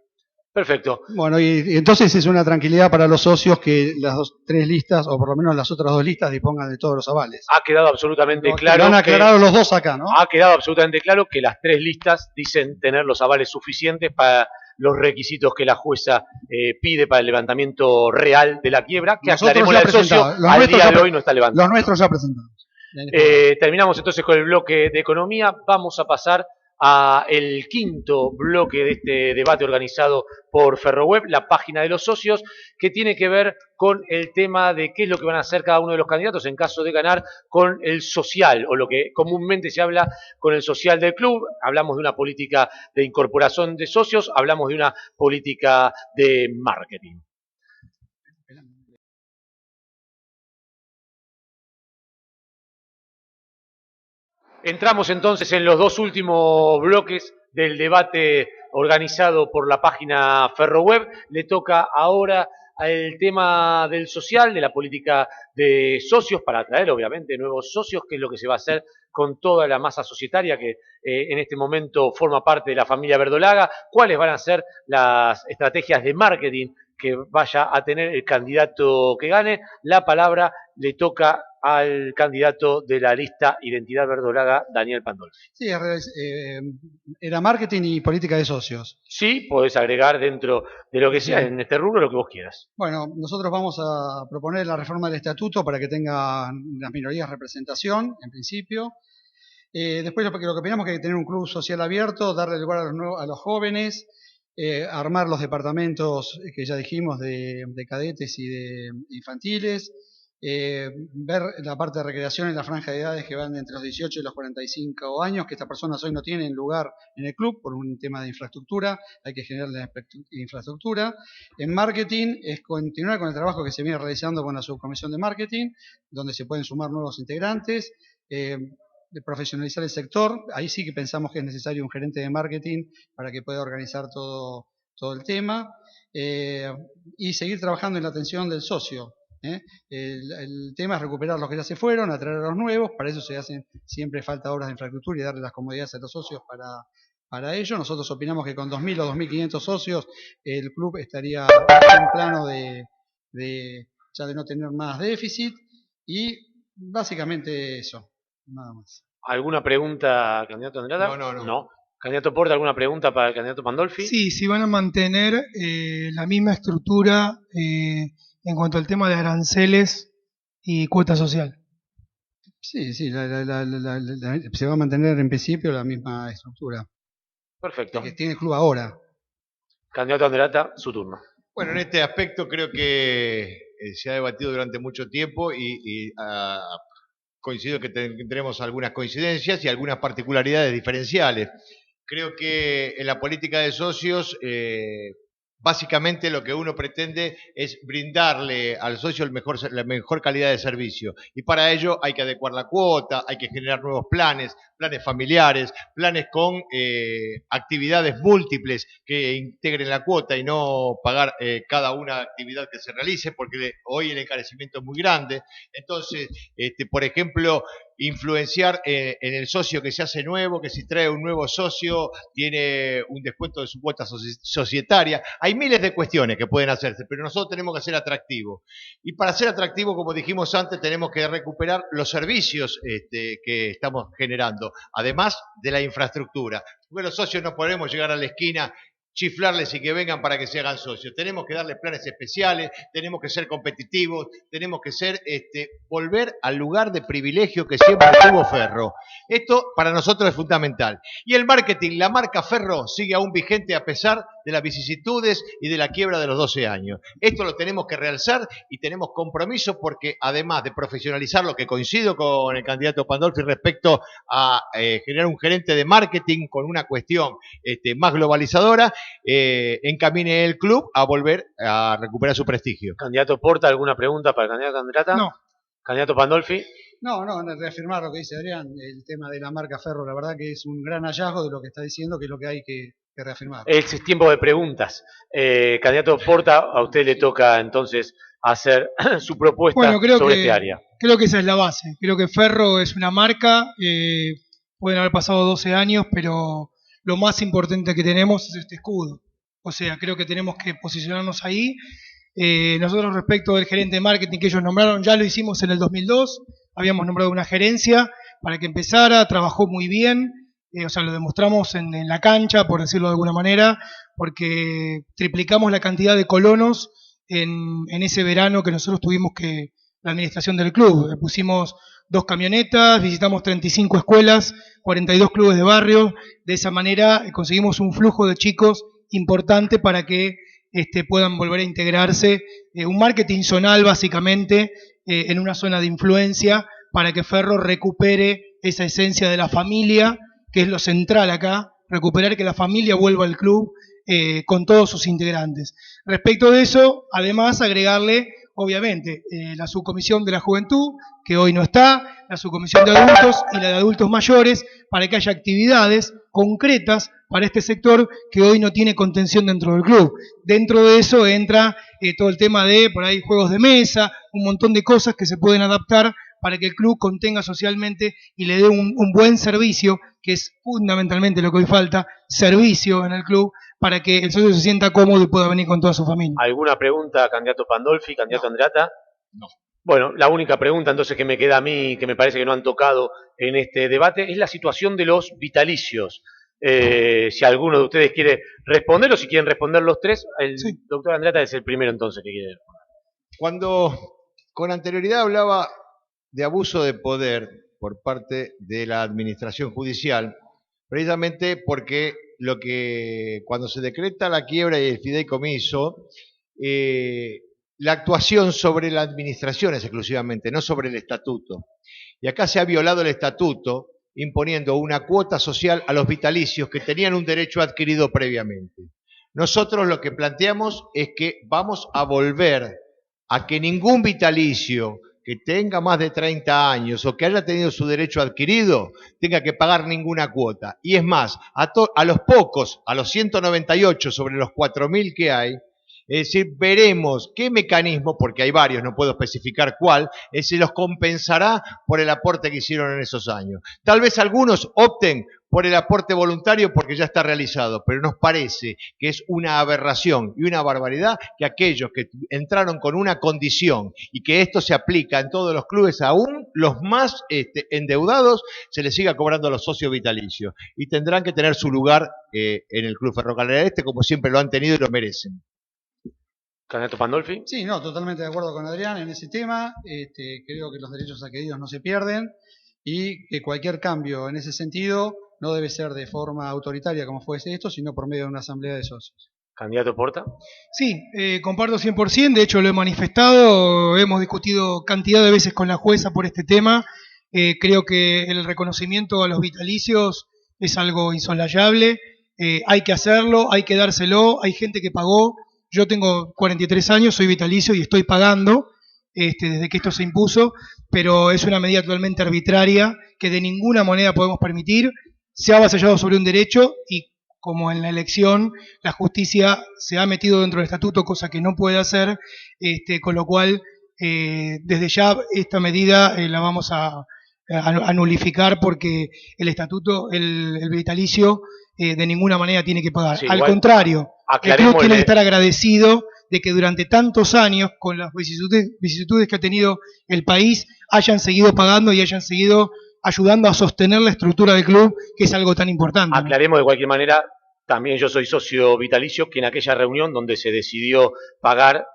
Perfecto. Bueno, y entonces es una tranquilidad para los socios que las tres listas, o por lo menos las otras dos listas, dispongan de todos los avales. Ha quedado absolutamente claro. Lo han aclarado los dos acá, ¿no? Ha quedado absolutamente claro que las tres listas dicen tener los avales suficientes para los requisitos que la jueza pide para el levantamiento real de la quiebra, que aclaremos al socio, al día de hoy no está levantado. Los nuestros ya presentados. Terminamos entonces con el bloque de economía. Vamos a pasar a el quinto bloque de este debate organizado por Ferroweb, la página de los socios, que tiene que ver con el tema de qué es lo que van a hacer cada uno de los candidatos en caso de ganar con el social, o lo que comúnmente se habla con el social del club. Hablamos de una política de incorporación de socios, hablamos de una política de marketing. Entramos entonces en los dos últimos bloques del debate organizado por la página Ferroweb. Le toca ahora el tema del social, de la política de socios, para atraer obviamente nuevos socios, que es lo que se va a hacer con toda la masa societaria que en este momento forma parte de la familia Verdolaga. ¿Cuáles van a ser las estrategias de marketing que vaya a tener el candidato que gane? La palabra le toca al candidato de la lista Identidad Verdolaga, Daniel Pandolfi. Sí, era marketing y política de socios. Sí, podés agregar dentro de lo que sea, en este rubro, lo que vos quieras. Bueno, nosotros vamos a proponer la reforma del estatuto para que tengan las minorías representación, en principio. Después lo que opinamos que hay que tener un club social abierto, darle lugar a los jóvenes, armar los departamentos que ya dijimos de cadetes y de infantiles, ver la parte de recreación en la franja de edades que van entre los 18 y los 45 años, que estas personas hoy no tienen lugar en el club por un tema de infraestructura, hay que generar la infraestructura. En marketing es continuar con el trabajo que se viene realizando con la subcomisión de marketing, donde se pueden sumar nuevos integrantes, de profesionalizar el sector. Ahí sí que pensamos que es necesario un gerente de marketing para que pueda organizar todo el tema, y seguir trabajando en la atención del socio. El tema es recuperar los que ya se fueron, atraer a los nuevos. Para eso se hacen siempre falta obras de infraestructura y darle las comodidades a los socios para ello. Nosotros opinamos que con 2.000 o 2.500 socios el club estaría en plano ya de no tener más déficit y básicamente eso, nada más. ¿Alguna pregunta, candidato Andrada? No. Candidato Porta, ¿alguna pregunta para el candidato Pandolfi? Sí, si van a mantener la misma estructura en cuanto al tema de aranceles y cuota social. Sí, se va a mantener en principio la misma estructura Perfecto. que tiene el club ahora. Candidato Andrada, su turno. Bueno, en este aspecto creo que se ha debatido durante mucho tiempo coincido que tendremos algunas coincidencias y algunas particularidades diferenciales. Creo que en la política de socios, básicamente lo que uno pretende es brindarle al socio la mejor calidad de servicio. Y para ello hay que adecuar la cuota, hay que generar nuevos planes familiares, planes con actividades múltiples que integren la cuota y no pagar cada una actividad que se realice, porque hoy el encarecimiento es muy grande. Entonces, por ejemplo, influenciar en el socio que se hace nuevo, que si trae un nuevo socio tiene un descuento de su cuota societaria. Hay miles de cuestiones que pueden hacerse, pero nosotros tenemos que ser atractivos. Y para ser atractivos, como dijimos antes, tenemos que recuperar los servicios que estamos generando, además de la infraestructura. Porque los socios no podemos llegar a la esquina, chiflarles y que vengan para que se hagan socios. Tenemos que darles planes especiales, tenemos que ser competitivos, tenemos que volver al lugar de privilegio que siempre tuvo Ferro. Esto para nosotros es fundamental. Y el marketing, la marca Ferro sigue aún vigente a pesar de las vicisitudes y de la quiebra de los 12 años. Esto lo tenemos que realzar y tenemos compromiso porque además de profesionalizar, lo que coincido con el candidato Pandolfi respecto a generar un gerente de marketing con una cuestión más globalizadora, encamine el club a volver a recuperar su prestigio. Candidato Porta, ¿alguna pregunta para el candidato Andrada? No. Candidato Pandolfi. No, reafirmar lo que dice Adrián, el tema de la marca Ferro, la verdad que es un gran hallazgo de lo que está diciendo, que es lo que hay que reafirmar. Es tiempo de preguntas. Candidato Porta, a usted le toca entonces hacer su propuesta sobre este área. Creo que esa es la base. Creo que Ferro es una marca, pueden haber pasado 12 años, pero lo más importante que tenemos es este escudo. O sea, creo que tenemos que posicionarnos ahí. Nosotros respecto del gerente de marketing que ellos nombraron, ya lo hicimos en el 2002, habíamos nombrado una gerencia para que empezara, trabajó muy bien, o sea, lo demostramos en la cancha, por decirlo de alguna manera, porque triplicamos la cantidad de colonos en ese verano que nosotros tuvimos la administración del club. Pusimos 2 camionetas, visitamos 35 escuelas, 42 clubes de barrio. De esa manera conseguimos un flujo de chicos importante para que puedan volver a integrarse. Un marketing zonal, básicamente, en una zona de influencia, para que Ferro recupere esa esencia de la familia, que es lo central acá, recuperar que la familia vuelva al club con todos sus integrantes. Respecto de eso, además, agregarle, obviamente, la subcomisión de la juventud, que hoy no está, la subcomisión de adultos y la de adultos mayores, para que haya actividades concretas para este sector que hoy no tiene contención dentro del club. Dentro de eso entra todo el tema de, por ahí, juegos de mesa, un montón de cosas que se pueden adaptar para que el club contenga socialmente y le dé un buen servicio, que es fundamentalmente lo que hoy falta, servicio en el club, para que el socio se sienta cómodo y pueda venir con toda su familia. ¿Alguna pregunta, candidato Pandolfi, candidato Andrada? No. Bueno, la única pregunta entonces que me queda a mí, que me parece que no han tocado en este debate, es la situación de los vitalicios. Si alguno de ustedes quiere responder o si quieren responder los tres, el doctor Andrada es el primero entonces que quiere responder. Cuando con anterioridad hablaba de abuso de poder por parte de la administración judicial, precisamente porque cuando se decreta la quiebra y el fideicomiso, la actuación sobre la administración es exclusivamente, no sobre el estatuto. Y acá se ha violado el estatuto imponiendo una cuota social a los vitalicios que tenían un derecho adquirido previamente. Nosotros lo que planteamos es que vamos a volver a que ningún vitalicio que tenga más de 30 años o que haya tenido su derecho adquirido tenga que pagar ninguna cuota. Y es más, a los pocos, a los 198 sobre los 4.000 que hay, Es decir, veremos qué mecanismo, porque hay varios, no puedo especificar cuál, se los compensará por el aporte que hicieron en esos años. Tal vez algunos opten por el aporte voluntario porque ya está realizado, pero nos parece que es una aberración y una barbaridad que aquellos que entraron con una condición y que esto se aplica en todos los clubes, aún los más endeudados, se les siga cobrando a los socios vitalicios y tendrán que tener su lugar en el Club Ferrocarril Este como siempre lo han tenido y lo merecen. Candidato Pandolfi. Sí, no, totalmente de acuerdo con Adrián en ese tema. Creo que los derechos adquiridos no se pierden y que cualquier cambio en ese sentido no debe ser de forma autoritaria como fuese esto, sino por medio de una asamblea de socios. Candidato Porta. Sí, comparto 100%, de hecho lo he manifestado, hemos discutido cantidad de veces con la jueza por este tema. Creo que el reconocimiento a los vitalicios es algo insolayable, hay que hacerlo, hay que dárselo, hay gente que pagó. Yo tengo 43 años, soy vitalicio y estoy pagando desde que esto se impuso, pero es una medida totalmente arbitraria que de ninguna manera podemos permitir. Se ha avasallado sobre un derecho y como en la elección la justicia se ha metido dentro del estatuto, cosa que no puede hacer, con lo cual desde ya esta medida la vamos a nulificar porque el estatuto, el vitalicio, de ninguna manera tiene que pagar. Sí, al contrario, el club tiene que estar agradecido de que durante tantos años, con las vicisitudes que ha tenido el país, hayan seguido pagando y hayan seguido ayudando a sostener la estructura del club, que es algo tan importante. Aclaremos de cualquier manera, también yo soy socio vitalicio, que en aquella reunión donde se decidió pagar,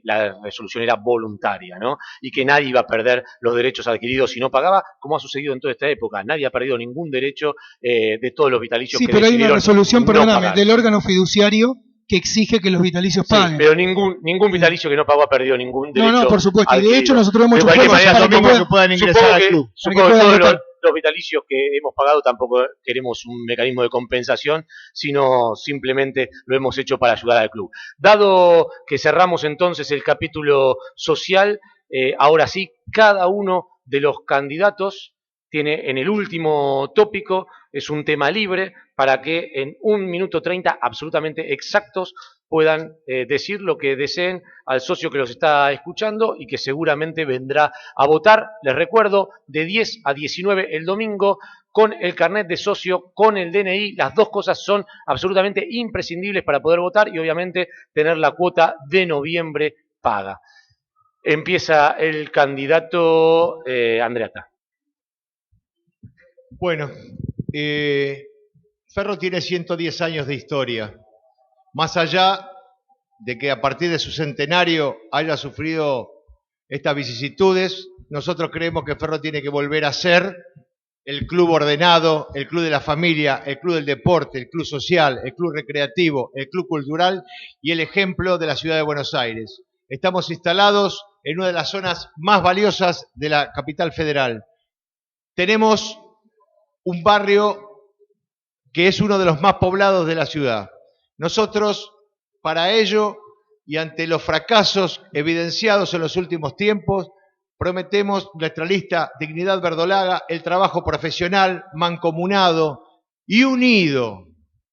la resolución era voluntaria, ¿no? Y que nadie iba a perder los derechos adquiridos si no pagaba, como ha sucedido en toda esta época. Nadie ha perdido ningún derecho de todos los vitalicios. Sí, que pero hay una resolución, perdóname, no del órgano fiduciario que exige que los vitalicios paguen. Sí, pero ningún vitalicio que no pagó ha perdido ningún derecho. No, por supuesto. Adquirido. Y de hecho nosotros hemos hecho fuerza para que puedan ingresar al club. Supongo que todos los vitalicios que hemos pagado tampoco queremos un mecanismo de compensación, sino simplemente lo hemos hecho para ayudar al club. Dado que cerramos entonces el capítulo social, ahora sí, cada uno de los candidatos tiene en el último tópico, es un tema libre, para que en 1 minuto 30 absolutamente exactos puedan decir lo que deseen al socio que los está escuchando y que seguramente vendrá a votar. Les recuerdo, de 10 a 19 el domingo, con el carnet de socio, con el DNI, las dos cosas son absolutamente imprescindibles para poder votar y obviamente tener la cuota de noviembre paga. Empieza el candidato Andreata. Bueno, Ferro tiene 110 años de historia. Más allá de que a partir de su centenario haya sufrido estas vicisitudes, nosotros creemos que Ferro tiene que volver a ser el club ordenado, el club de la familia, el club del deporte, el club social, el club recreativo, el club cultural y el ejemplo de la ciudad de Buenos Aires. Estamos instalados en una de las zonas más valiosas de la capital federal. Tenemos un barrio que es uno de los más poblados de la ciudad. Nosotros, para ello, y ante los fracasos evidenciados en los últimos tiempos, prometemos nuestra lista Dignidad Verdolaga, el trabajo profesional, mancomunado y unido,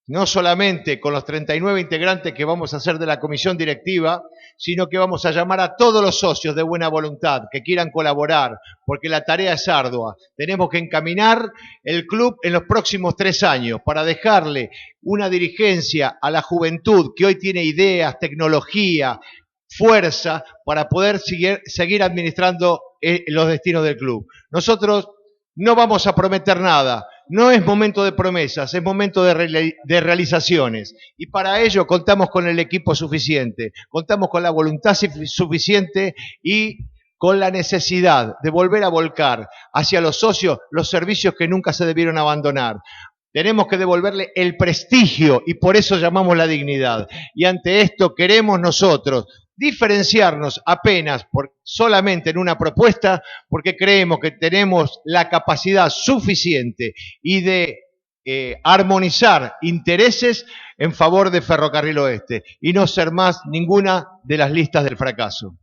no solamente con los 39 integrantes que vamos a hacer de la comisión directiva, sino que vamos a llamar a todos los socios de buena voluntad que quieran colaborar, porque la tarea es ardua. Tenemos que encaminar el club en los próximos 3 años para dejarle una dirigencia a la juventud que hoy tiene ideas, tecnología, fuerza para poder seguir administrando los destinos del club. Nosotros no vamos a prometer nada. No es momento de promesas, es momento de realizaciones. Y para ello contamos con el equipo suficiente, contamos con la voluntad suficiente y con la necesidad de volver a volcar hacia los socios los servicios que nunca se debieron abandonar. Tenemos que devolverle el prestigio y por eso llamamos la dignidad. Y ante esto queremos nosotros diferenciarnos apenas solamente en una propuesta porque creemos que tenemos la capacidad suficiente y de armonizar intereses en favor de Ferrocarril Oeste y no ser más ninguna de las listas del fracaso.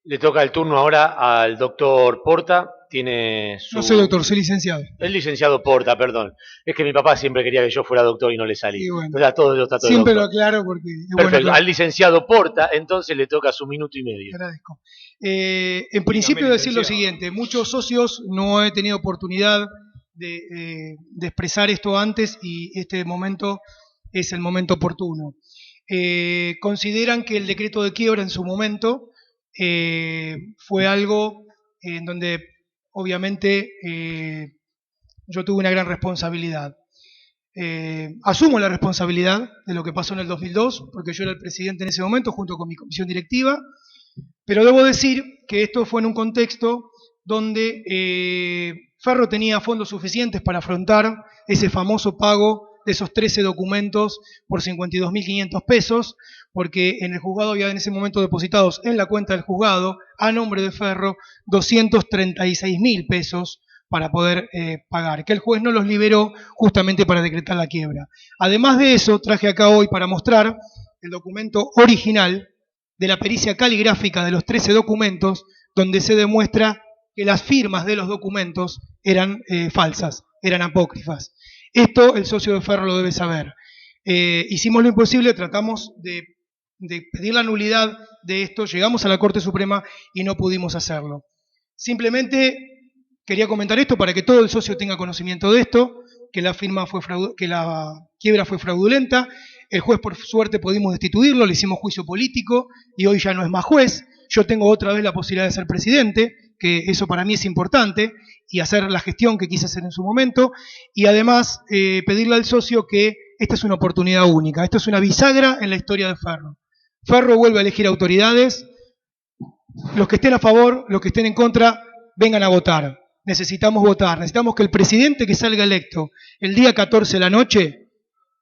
Le toca el turno ahora al doctor Porta. tiene su... No soy doctor, soy licenciado. El licenciado Porta, perdón. Es que mi papá siempre quería que yo fuera doctor y no le salí. Y bueno, Entonces a todos los trato de siempre lo doctor. aclaro porque es Perfecto. bueno. Al licenciado Porta, entonces le toca su minuto y medio. Agradezco. En principio decir lo siguiente, muchos socios no he tenido oportunidad de expresar esto antes y este momento es el momento oportuno. Consideran que el decreto de quiebra en su momento fue algo en donde obviamente yo tuve una gran responsabilidad. Asumo la responsabilidad de lo que pasó en el 2002, porque yo era el presidente en ese momento junto con mi comisión directiva, pero debo decir que esto fue en un contexto donde Ferro tenía fondos suficientes para afrontar ese famoso pago de esos 13 documentos por 52.500 pesos, porque en el juzgado había en ese momento depositados en la cuenta del juzgado, a nombre de Ferro, 236.000 pesos para poder pagar, que el juez no los liberó justamente para decretar la quiebra. Además de eso, traje acá hoy para mostrar el documento original de la pericia caligráfica de los 13 documentos, donde se demuestra que las firmas de los documentos eran falsas, eran apócrifas. Esto el socio de Ferro lo debe saber. Hicimos lo imposible, tratamos de pedir la nulidad de esto, llegamos a la Corte Suprema y no pudimos hacerlo. Simplemente quería comentar esto para que todo el socio tenga conocimiento de esto, que la quiebra fue fraudulenta. El juez, por suerte, pudimos destituirlo, le hicimos juicio político y hoy ya no es más juez. Yo tengo otra vez la posibilidad de ser presidente, que eso para mí es importante, y hacer la gestión que quise hacer en su momento. Y además, pedirle al socio que esta es una oportunidad única, esto es una bisagra en la historia de Ferro. Ferro vuelve a elegir autoridades, los que estén a favor, los que estén en contra, vengan a votar. Necesitamos votar, necesitamos que el presidente que salga electo el día 14 de la noche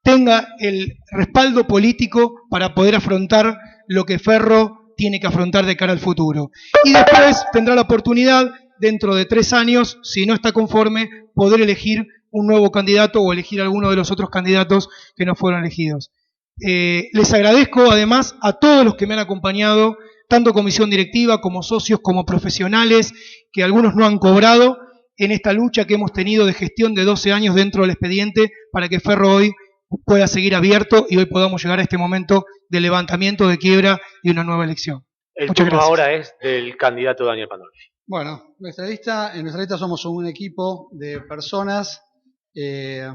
tenga el respaldo político para poder afrontar lo que Ferro tiene que afrontar de cara al futuro. Y después tendrá la oportunidad, dentro de 3 años, si no está conforme, poder elegir un nuevo candidato o elegir alguno de los otros candidatos que no fueron elegidos. Les agradezco además a todos los que me han acompañado, tanto comisión directiva como socios, como profesionales, que algunos no han cobrado, en esta lucha que hemos tenido de gestión de 12 años dentro del expediente para que Ferro hoy pueda seguir abierto y hoy podamos llegar a este momento de levantamiento, de quiebra y una nueva elección. El Muchas turno gracias. ahora es del candidato Daniel Pandolfi. Bueno, en nuestra lista somos un equipo de personas que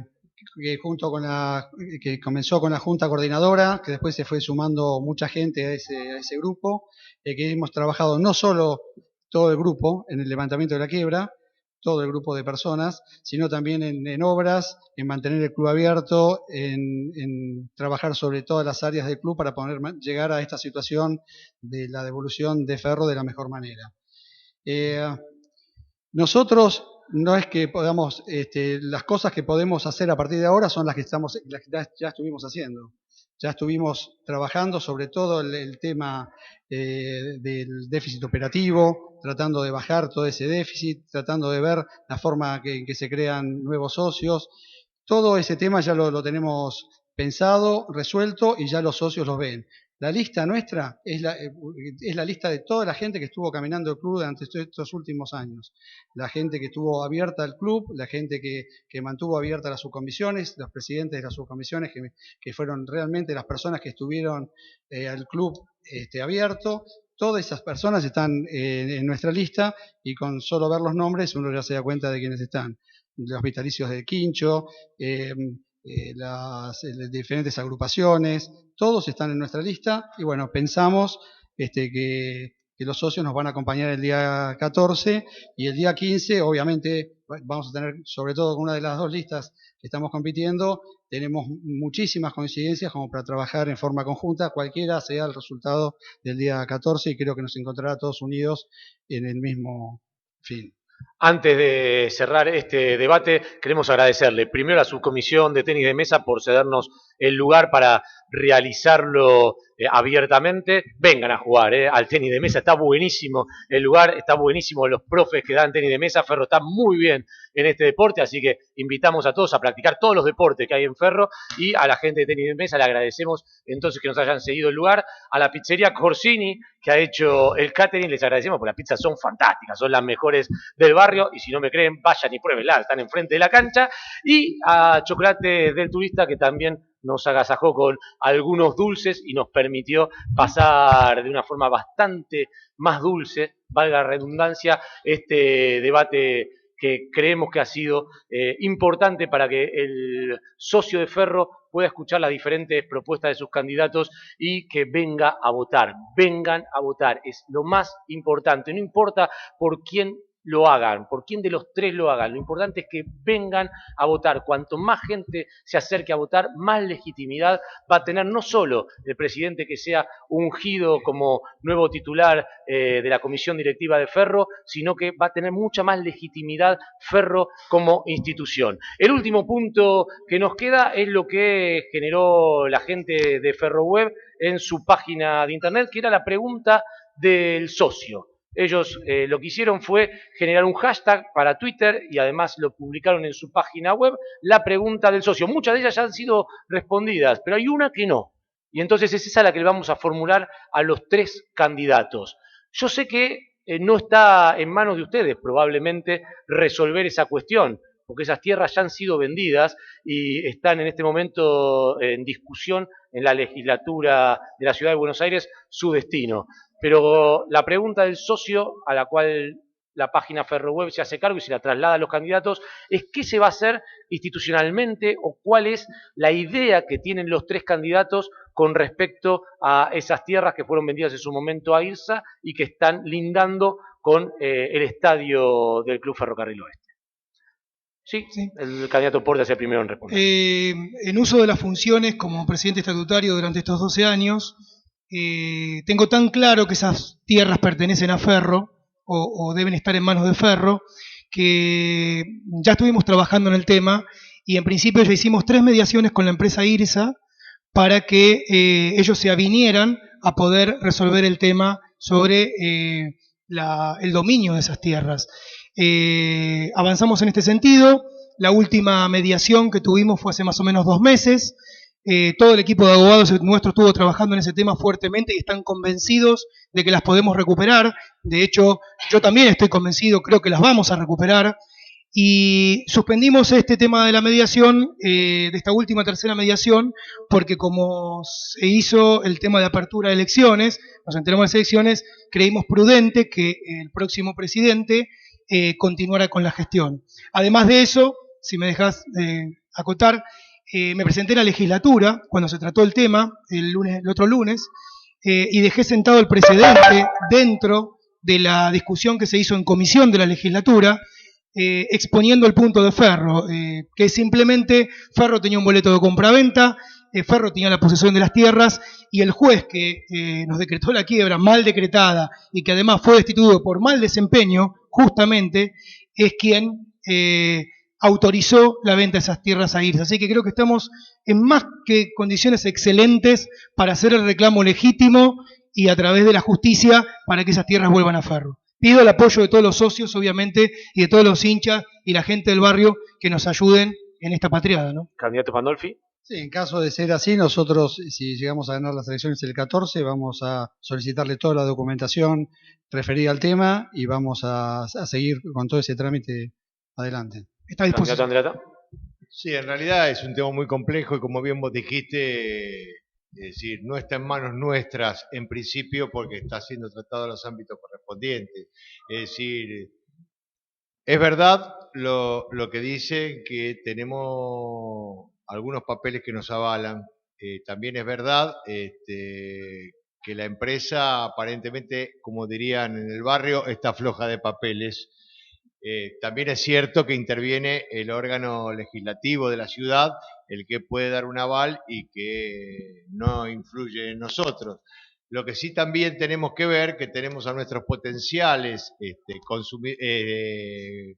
comenzó con la Junta Coordinadora, que después se fue sumando mucha gente a ese grupo, que hemos trabajado no solo todo el grupo en el levantamiento de la quiebra, todo el grupo de personas, sino también en obras, en mantener el club abierto, en trabajar sobre todas las áreas del club para poder llegar a esta situación de la devolución de Ferro de la mejor manera. Nosotros no es que podamos, las cosas que podemos hacer a partir de ahora son las que ya estuvimos haciendo. Ya estuvimos trabajando sobre todo el tema del déficit operativo, tratando de bajar todo ese déficit, tratando de ver la forma en que se crean nuevos socios. Todo ese tema ya lo tenemos pensado, resuelto y ya los socios los ven. La lista nuestra es la lista de toda la gente que estuvo caminando el club durante estos últimos años. La gente que estuvo abierta al club, la gente que mantuvo abiertas las subcomisiones, los presidentes de las subcomisiones que fueron realmente las personas que estuvieron al club abierto. Todas esas personas están en nuestra lista y con solo ver los nombres uno ya se da cuenta de quiénes están. Los vitalicios de Quincho, las diferentes agrupaciones, todos están en nuestra lista y bueno, pensamos que los socios nos van a acompañar el día 14 y el día 15 obviamente vamos a tener, sobre todo con una de las dos listas que estamos compitiendo, tenemos muchísimas coincidencias como para trabajar en forma conjunta, cualquiera sea el resultado del día 14 y creo que nos encontrará todos unidos en el mismo fin. Antes de cerrar este debate, queremos agradecerle primero a su comisión de tenis de mesa por cedernos el lugar para realizarlo abiertamente, vengan a jugar al tenis de mesa. Está buenísimo el lugar, está buenísimo los profes que dan tenis de mesa. Ferro está muy bien en este deporte, así que invitamos a todos a practicar todos los deportes que hay en Ferro, y a la gente de tenis de mesa le agradecemos entonces que nos hayan seguido el lugar. A la pizzería Corsini, que ha hecho el catering, les agradecemos porque las pizzas son fantásticas, son las mejores del barrio, y si no me creen, vayan y pruébenlas, están enfrente de la cancha. Y a Chocolate del Turista, que también nos agasajó con algunos dulces y nos permitió pasar de una forma bastante más dulce, valga la redundancia, este debate que creemos que ha sido importante para que el socio de Ferro pueda escuchar las diferentes propuestas de sus candidatos y que venga a votar. Vengan a votar, es lo más importante. No importa por quién lo hagan, por quién de los tres lo hagan, lo importante es que vengan a votar. Cuanto más gente se acerque a votar, más legitimidad va a tener no solo el presidente que sea ungido como nuevo titular de la comisión directiva de Ferro, sino que va a tener mucha más legitimidad Ferro como institución. El último punto que nos queda es lo que generó la gente de FerroWeb en su página de internet, que era la pregunta del socio. Ellos lo que hicieron fue generar un hashtag para Twitter y además lo publicaron en su página web, la pregunta del socio. Muchas de ellas ya han sido respondidas, pero hay una que no. Y entonces es esa la que le vamos a formular a los tres candidatos. Yo sé que no está en manos de ustedes probablemente resolver esa cuestión, porque esas tierras ya han sido vendidas y están en este momento en discusión en la legislatura de la Ciudad de Buenos Aires su destino. Pero la pregunta del socio, a la cual la página FerroWeb se hace cargo y se la traslada a los candidatos, es qué se va a hacer institucionalmente o cuál es la idea que tienen los tres candidatos con respecto a esas tierras que fueron vendidas en su momento a IRSA y que están lindando con el estadio del Club Ferrocarril Oeste. Sí, Sí. el candidato Porte es el primero en responder. En uso de las funciones como presidente estatutario durante estos 12 años, tengo tan claro que esas tierras pertenecen a Ferro o deben estar en manos de Ferro, que ya estuvimos trabajando en el tema y en principio ya hicimos 3 mediaciones con la empresa IRSA para que ellos se avinieran a poder resolver el tema sobre el dominio de esas tierras. Avanzamos en este sentido. La última mediación que tuvimos fue hace más o menos 2 meses. Todo el equipo de abogados nuestro estuvo trabajando en ese tema fuertemente y están convencidos de que las podemos recuperar. De hecho, yo también estoy convencido, creo que las vamos a recuperar. Y suspendimos este tema de la mediación, de esta última tercera mediación, porque como se hizo el tema de apertura de elecciones, nos enteramos de las elecciones, creímos prudente que el próximo presidente continuara con la gestión. Además de eso, si me dejas acotar, me presenté en la legislatura cuando se trató el tema, el otro lunes, y dejé sentado el precedente dentro de la discusión que se hizo en comisión de la legislatura, exponiendo el punto de Ferro, que simplemente Ferro tenía un boleto de compraventa, Ferro tenía la posesión de las tierras, y el juez que nos decretó la quiebra mal decretada y que además fue destituido por mal desempeño, justamente, es quien autorizó la venta de esas tierras a IRSA. Así que creo que estamos en más que condiciones excelentes para hacer el reclamo legítimo y a través de la justicia para que esas tierras vuelvan a Ferro. Pido el apoyo de todos los socios, obviamente, y de todos los hinchas y la gente del barrio que nos ayuden en esta patriada, ¿no? Candidato Pandolfi. Sí, en caso de ser así, nosotros, si llegamos a ganar las elecciones el 14, vamos a solicitarle toda la documentación referida al tema y vamos a seguir con todo ese trámite adelante. Está a disposición. Candidato Andreata. Sí, en realidad es un tema muy complejo y como bien vos dijiste, es decir, no está en manos nuestras en principio porque está siendo tratado en los ámbitos correspondientes. Es decir, es verdad lo que dicen que tenemos algunos papeles que nos avalan. También es verdad que la empresa aparentemente, como dirían en el barrio, está floja de papeles. También es cierto que interviene el órgano legislativo de la ciudad, el que puede dar un aval y que no influye en nosotros. Lo que sí también tenemos que ver, que tenemos a nuestros potenciales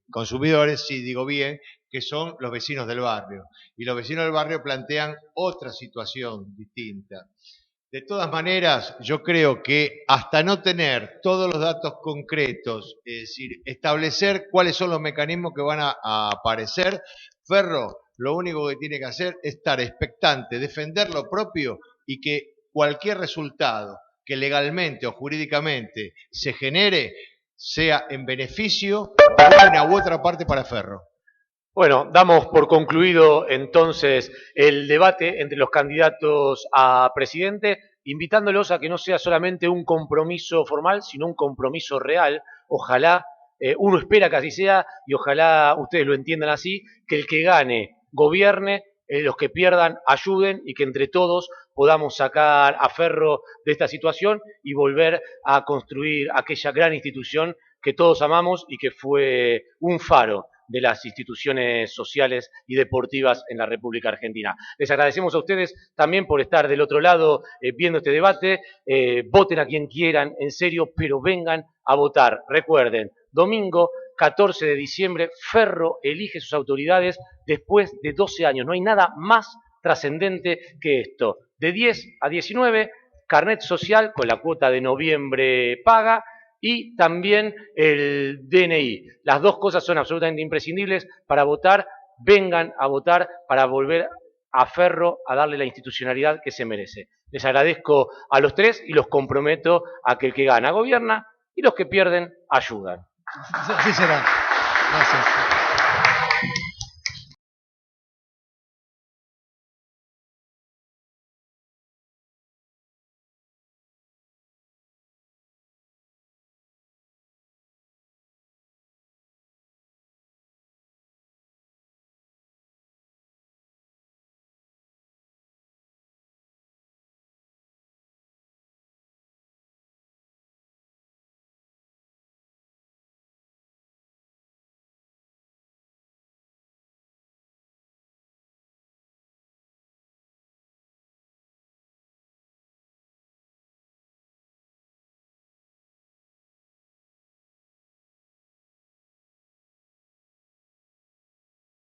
consumidores, si digo bien, que son los vecinos del barrio. Y los vecinos del barrio plantean otra situación distinta. De todas maneras, yo creo que hasta no tener todos los datos concretos, es decir, establecer cuáles son los mecanismos que van a aparecer, Ferro lo único que tiene que hacer es estar expectante, defender lo propio y que cualquier resultado que legalmente o jurídicamente se genere sea en beneficio de una u otra parte para Ferro. Bueno, damos por concluido entonces el debate entre los candidatos a presidente, invitándolos a que no sea solamente un compromiso formal, sino un compromiso real. Ojalá, uno espera que así sea y ojalá ustedes lo entiendan así, que el que gane gobierne, los que pierdan ayuden y que entre todos podamos sacar a Ferro de esta situación y volver a construir aquella gran institución que todos amamos y que fue un faro de las instituciones sociales y deportivas en la República Argentina. Les agradecemos a ustedes también por estar del otro lado viendo este debate. Voten a quien quieran, en serio, pero vengan a votar. Recuerden, domingo 14 de diciembre, Ferro elige sus autoridades después de 12 años. No hay nada más trascendente que esto. De 10 a 19, carnet social con la cuota de noviembre paga, y también el DNI. Las dos cosas son absolutamente imprescindibles para votar. Vengan a votar para volver a Ferro a darle la institucionalidad que se merece. Les agradezco a los tres y los comprometo a que el que gana gobierna y los que pierden ayudan. Así será. Gracias.